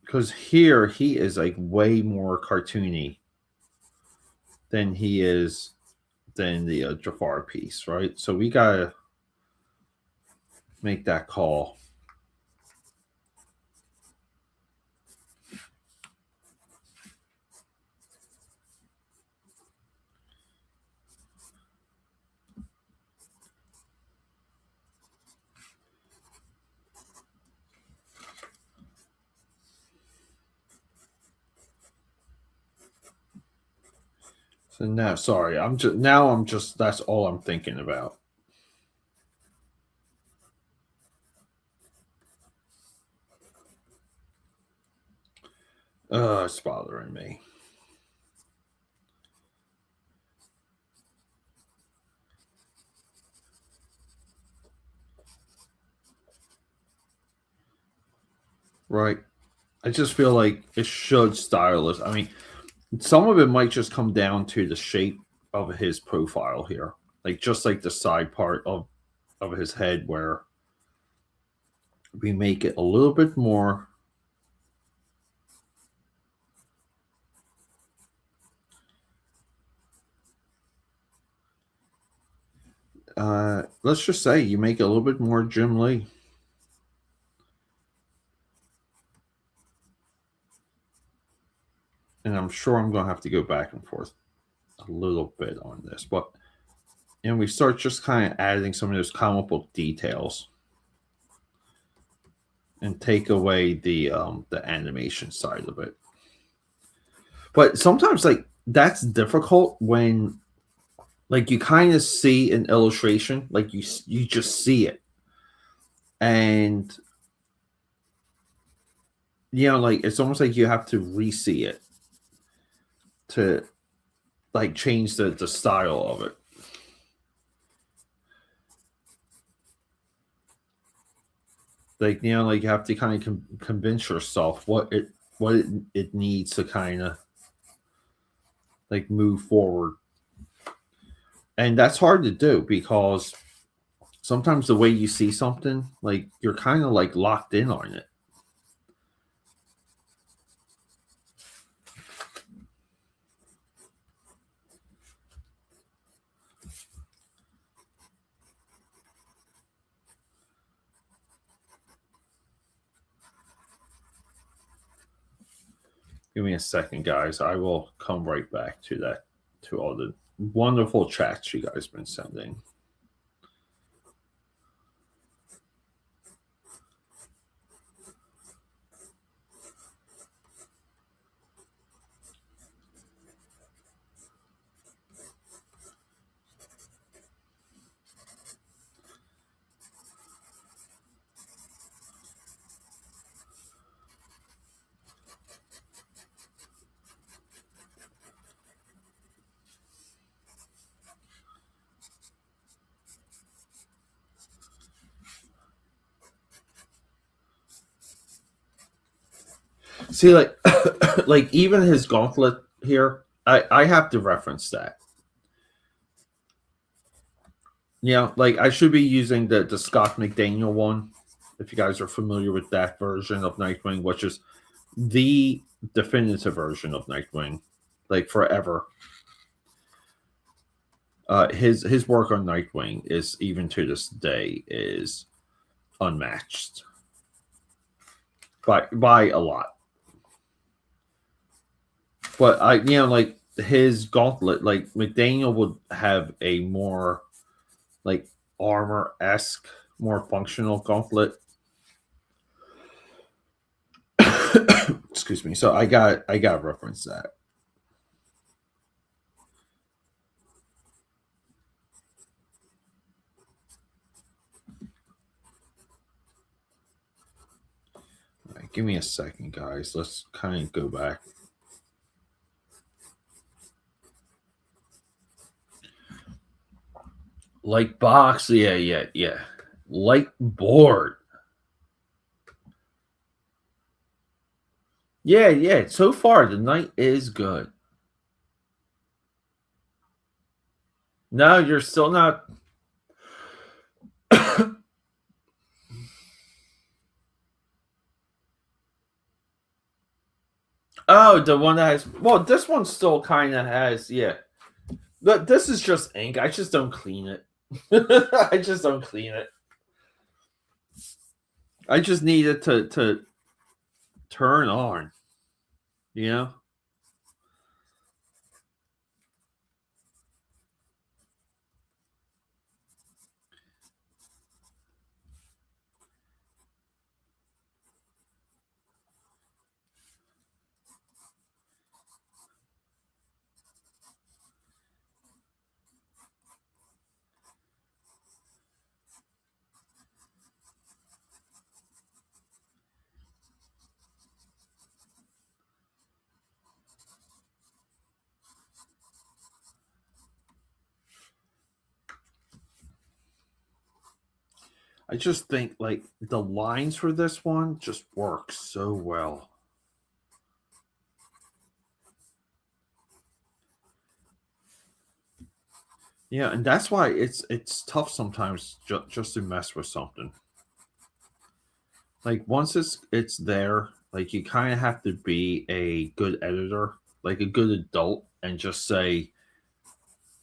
Because here he is like way more cartoony than he is than the Jafar piece, right? So we gotta make that call. So now, sorry, I'm just that's all I'm thinking about. It's bothering me. Right. I just feel like it should style this. I mean, some of it might just come down to the shape of his profile here. Like just like the side part of his head where we make it a little bit more let's just say you make it a little bit more Jim Lee. And I'm sure I'm going to have to go back and forth a little bit on this, but and we start just kind of adding some of those comic book details and take away the animation side of it. But sometimes like that's difficult when like you kind of see an illustration, like you just see it, and like it's almost like you have to re-see it to like change the style of it. Like like you have to kind of convince yourself what it needs to kind of like move forward, and that's hard to do because sometimes the way you see something, like you're kind of like locked in on it. Give me a second, guys. I will come right back to that, to all the wonderful chats you guys been sending. See, like, like even his gauntlet here, I have to reference that. Yeah, like I should be using the Scott McDaniel one, if you guys are familiar with that version of Nightwing, which is the definitive version of Nightwing, like forever. His work on Nightwing is even to this day is unmatched by a lot. But like his gauntlet, like McDaniel would have a more like armor esque, more functional gauntlet. Excuse me. So I got to reference that. All right, give me a second, guys. Let's kind of go back. Like box, yeah. Like board. Yeah. So far, the night is good. No, you're still not. Oh, the one that has. Well, this one still kind of has. Yeah, but this is just ink. I just don't clean it. I just don't clean it. I just need it to turn on. You know. I just think like the lines for this one just work so well. Yeah, and that's why it's tough sometimes just to mess with something. Like once it's there, like you kind of have to be a good editor, like a good adult, and just say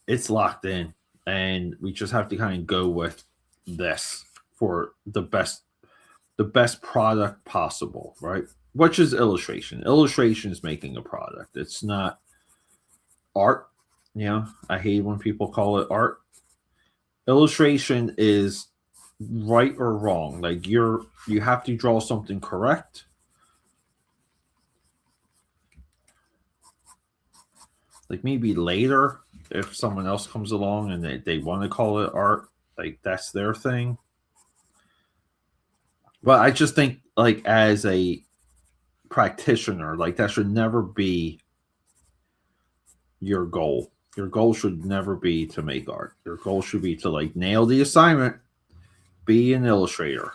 it's locked in, and we just have to kind of go with this for the best product possible, right? Which is illustration. Illustration is making a product. It's not art. I hate when people call it art. Illustration is right or wrong. Like you have to draw something correct. Like maybe later, if someone else comes along and they want to call it art, like that's their thing. But I just think like as a practitioner, like that should never be your goal. Your goal should never be to make art. Your goal should be to like nail the assignment, be an illustrator,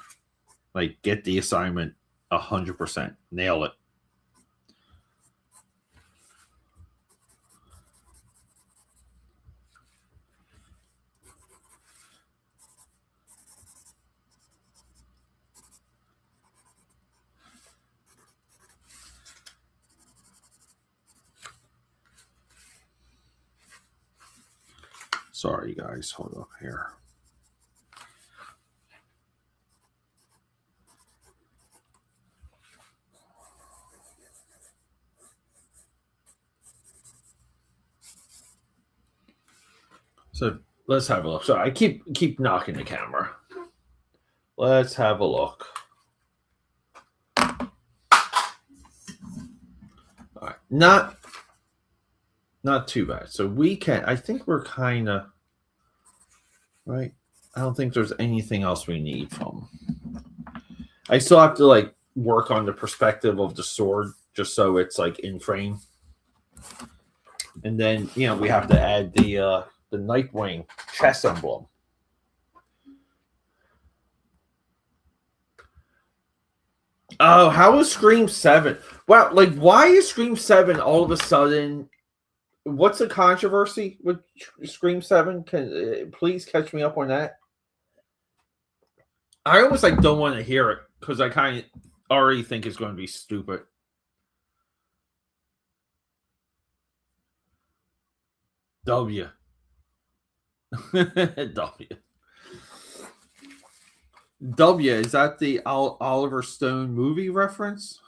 like get the assignment 100%, nail it. Sorry, guys. Hold up here. So let's have a look. So I keep knocking the camera. Let's have a look. All right. Not too bad. So we can. I think we're kind of right. I don't think there's anything else we need from. I still have to like work on the perspective of the sword, just so it's like in frame. And then we have to add the Nightwing chest emblem. Oh, how is Scream 7? Wow, like, why is Scream 7 all of a sudden? What's the controversy with Scream 7? Can please catch me up on that? I almost like don't want to hear it because I kind of already think it's going to be stupid. W. W. W. Is that the Oliver Stone movie reference?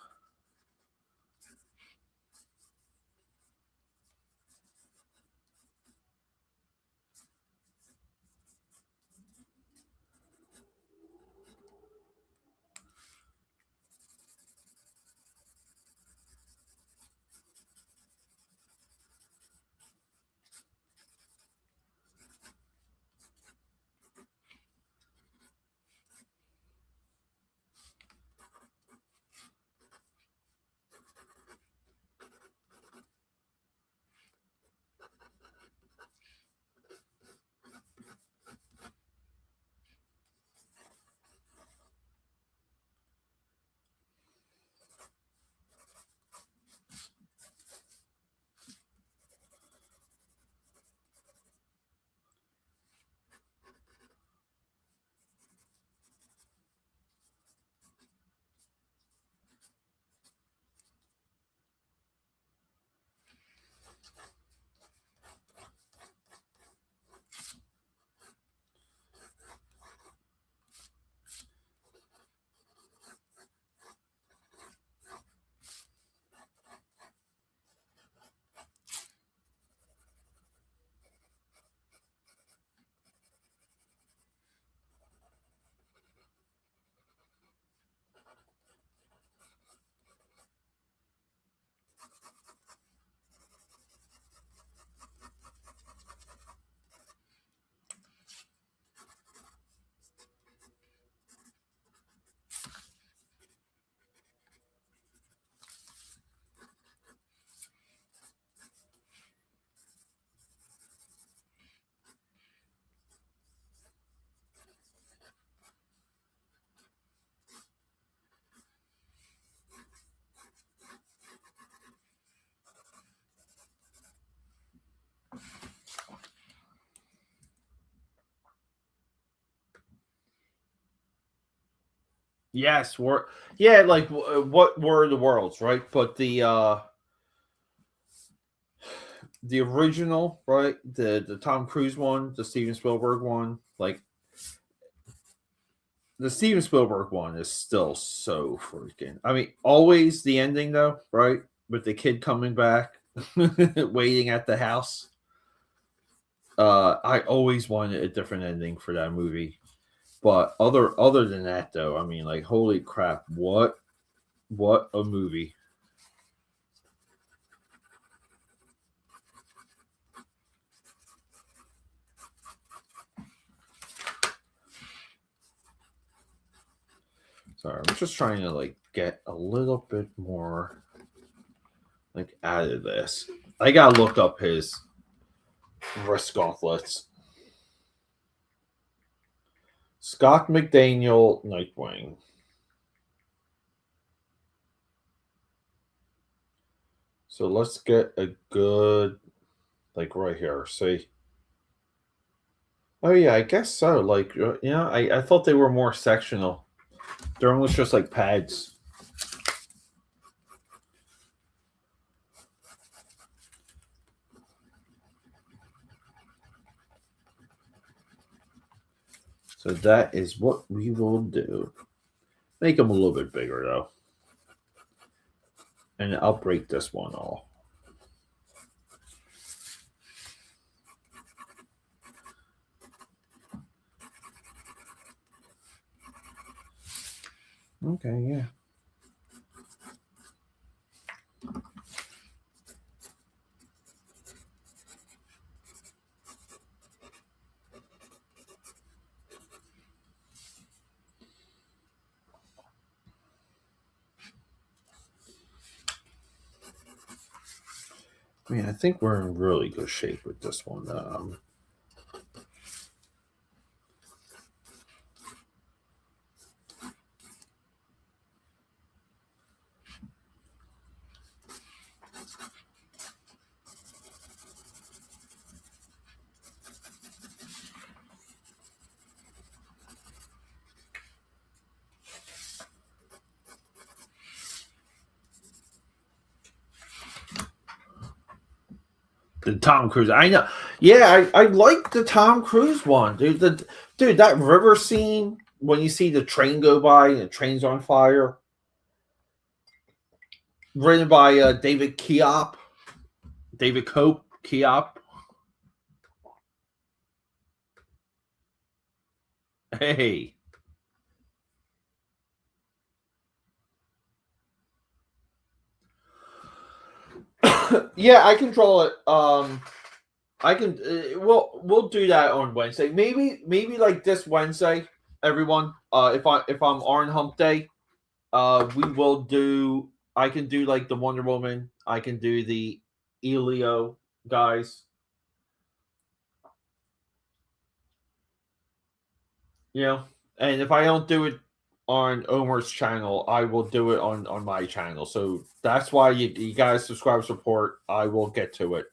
Yes, we're yeah, like what were the worlds, right? But the original, right? The Tom Cruise one, the Steven Spielberg one, like the Steven Spielberg one is still so freaking. I mean, always the ending though, right? With the kid coming back, waiting at the house. I always wanted a different ending for that movie. But other than that though, I mean, like, holy crap, what a movie. Sorry, I'm just trying to like get a little bit more like out of this. I gotta look up his wrist gauntlets. Scott McDaniel, Nightwing. So let's get a good like right here. See. Oh yeah, I guess so. Like I thought they were more sectional. They're almost just like pads. So that is what we will do. Make them a little bit bigger though. And I'll break this one off. Okay, yeah. I mean, I think we're in really good shape with this one. The Tom Cruise. I know. Yeah, I like the Tom Cruise one, dude. Dude, that river scene when you see the train go by and the train's on fire, written by David Keop, David Cope Keop. Hey, yeah, I can draw it. I can. We'll do that on Wednesday. Maybe like this Wednesday, everyone. If I'm on Hump Day, we will do. I can do like the Wonder Woman. I can do the Elio guys. You know, and if I don't do it on Omer's channel, I will do it on my channel. So that's why you guys subscribe, support. I will get to it.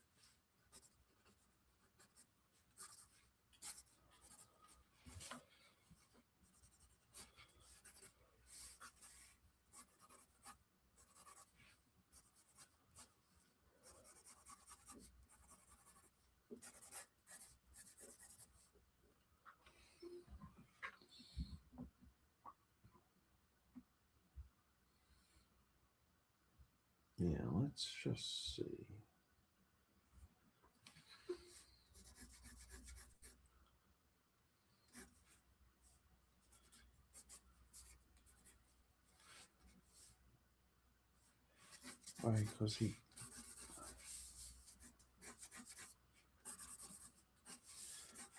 Yeah, let's just see. Why? Because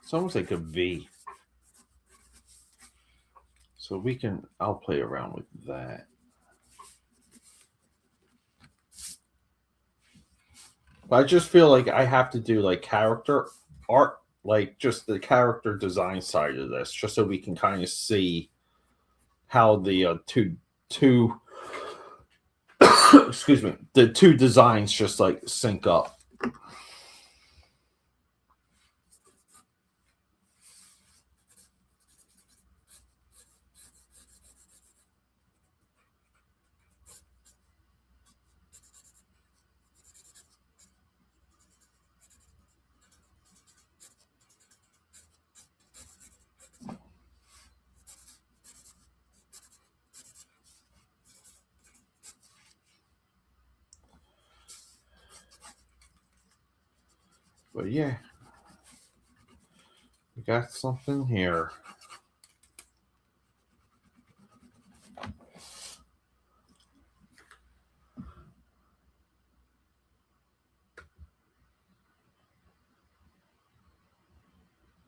it's almost like a V. So I'll play around with that. But I just feel like I have to do like character art, like just the character design side of this, just so we can kind of see how the two excuse me, the two designs just like sync up. But yeah, we got something here.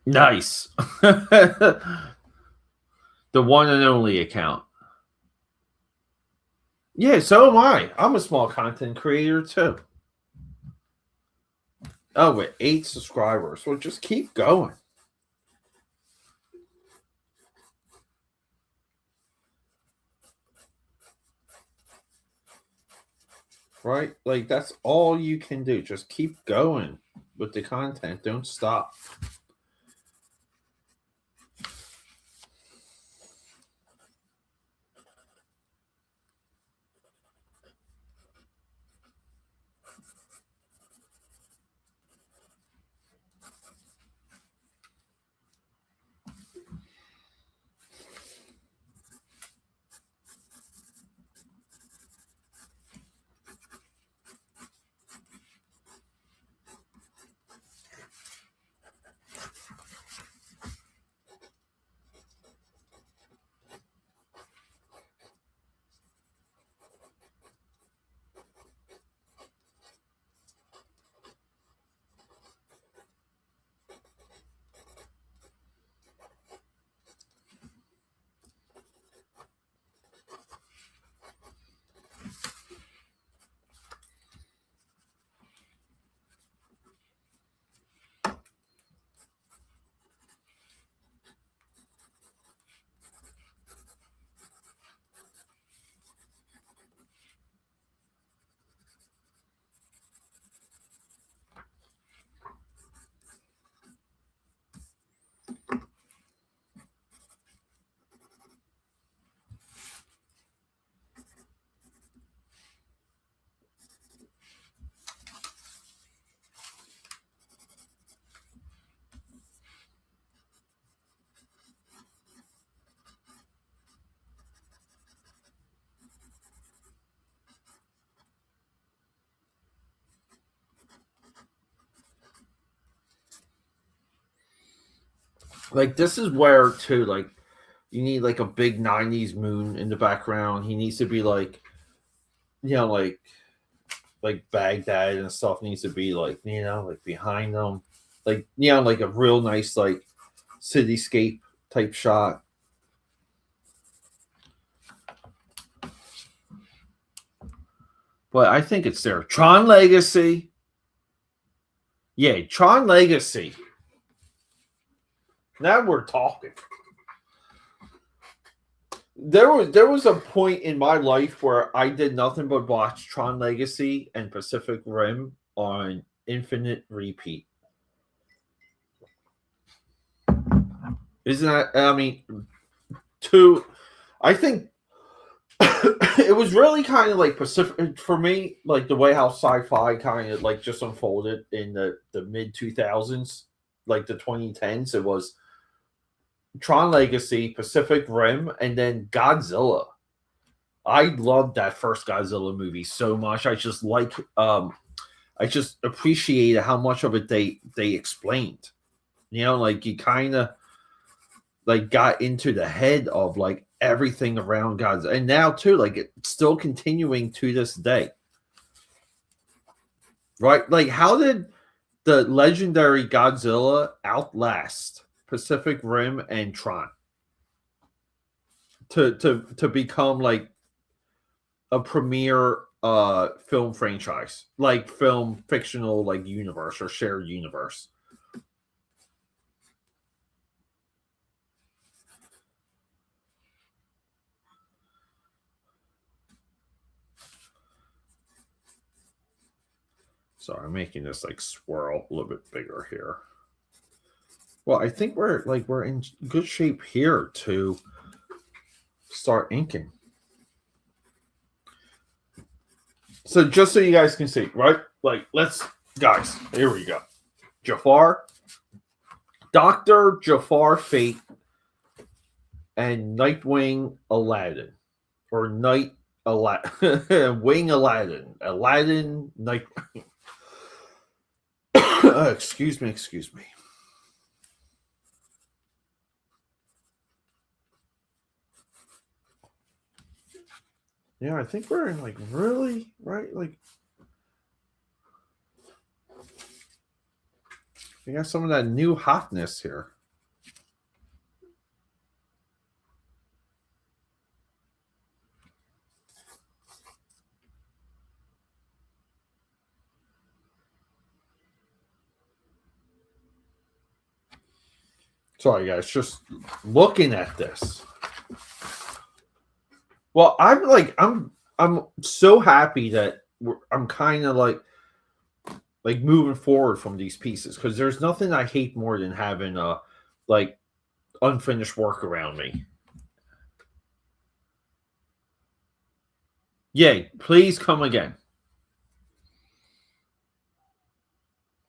Nice. The one and only account. Yeah, so am I. I'm a small content creator too. Oh, with 8 subscribers. So just keep going. Right? Like that's all you can do. Just keep going with the content. Don't stop. Like this is where too, like you need like a big '90s moon in the background. He needs to be like, you know, like Baghdad and stuff needs to be like, you know, like behind them, like, you know, like a real nice like cityscape type shot. But I think it's there. Tron Legacy. Yeah, Tron Legacy. Now we're talking. There was a point in my life where I did nothing but watch Tron Legacy and Pacific Rim on infinite repeat. Isn't that? I mean, two. I think it was really kind of like Pacific for me, like the way how sci-fi kind of like just unfolded in the mid 2000s, like the 2010s. It was Tron Legacy, Pacific Rim, and then Godzilla. I loved that first Godzilla movie so much. I just appreciated how much of it they explained. You know, like you kind of like got into the head of like everything around Godzilla, and now too, like it's still continuing to this day, right? Like, how did the legendary Godzilla outlast Pacific Rim and Tron to become like a premier film franchise, like film fictional like universe or shared universe? Sorry, I'm making this like swirl a little bit bigger here. Well, I think we're in good shape here to start inking. So just so you guys can see, right? Like, let's guys, here we go. Jafar, Dr. Jafar Fate, and Nightwing Aladdin. Or Night Aladdin. Wing Aladdin. Aladdin Night. Excuse me, excuse me. Yeah, I think we're in like really right, like we got some of that new hotness here. Sorry, guys, just looking at this. Well, I'm so happy that I'm kind of like moving forward from these pieces because there's nothing I hate more than having like unfinished work around me. Yay, please come again.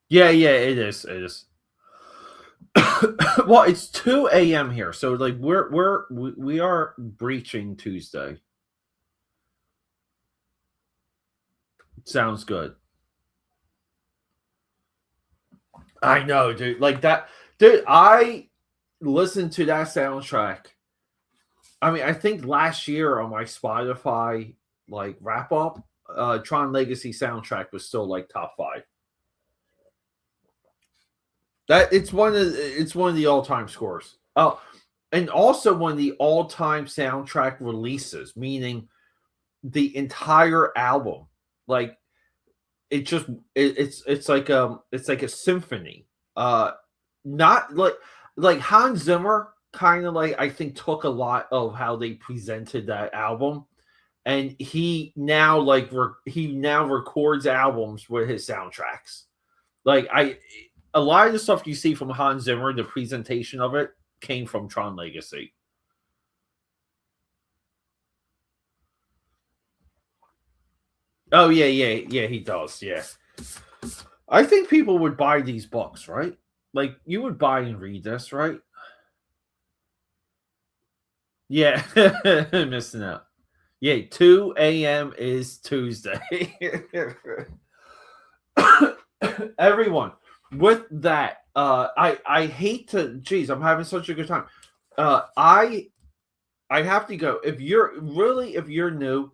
Yeah, yeah, it is. It is. Well, it's 2 a.m. here, so like we are breaching Tuesday. Sounds good. I know, dude. Like that, dude. I listened to that soundtrack. I mean, I think last year on my Spotify like wrap up, Tron Legacy soundtrack was still like top five. That it's one of the all time scores. Oh, and also one of the all time soundtrack releases, meaning the entire album. Like it just it's like a symphony. Not like Hans Zimmer kind of like I think took a lot of how they presented that album, and he now he now records albums with his soundtracks. Like I a lot of the stuff you see from Hans Zimmer, the presentation of it came from Tron Legacy. Oh yeah, yeah, yeah, he does. Yeah. I think people would buy these books, right? Like you would buy and read this, right? Yeah, missing out. Yeah, 2 a.m. is Tuesday. Everyone, with that, I hate to. Geez, I'm having such a good time. I have to go. If you're new,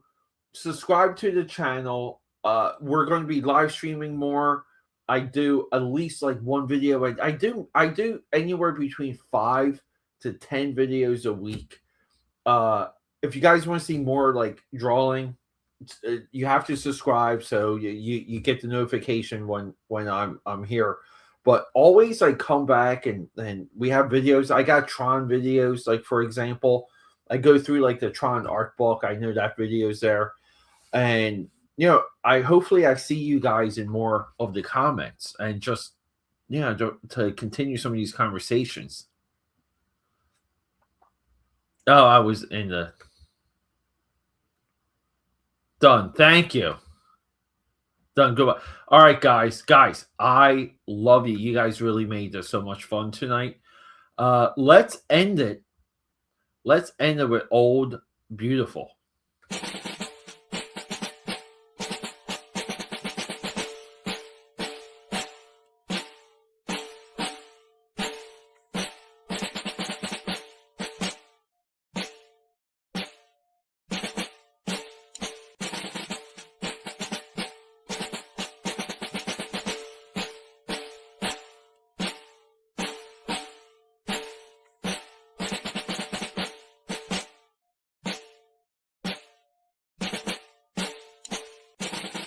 subscribe to the channel. We're going to be live streaming more. I do at least like one video. I do anywhere between 5 to 10 videos a week. If you guys want to see more like drawing, you have to subscribe so you get the notification when I'm here. But always I come back and we have videos. I got Tron videos, like for example, I go through like the Tron art book. I know that video's there, and I hopefully I see you guys in more of the comments and just to continue some of these conversations. Oh, I was in the done. Thank you. Done. Goodbye. All right, guys. Guys, I love you. You guys really made this so much fun tonight. Let's end it. Let's end it with Old Beautiful.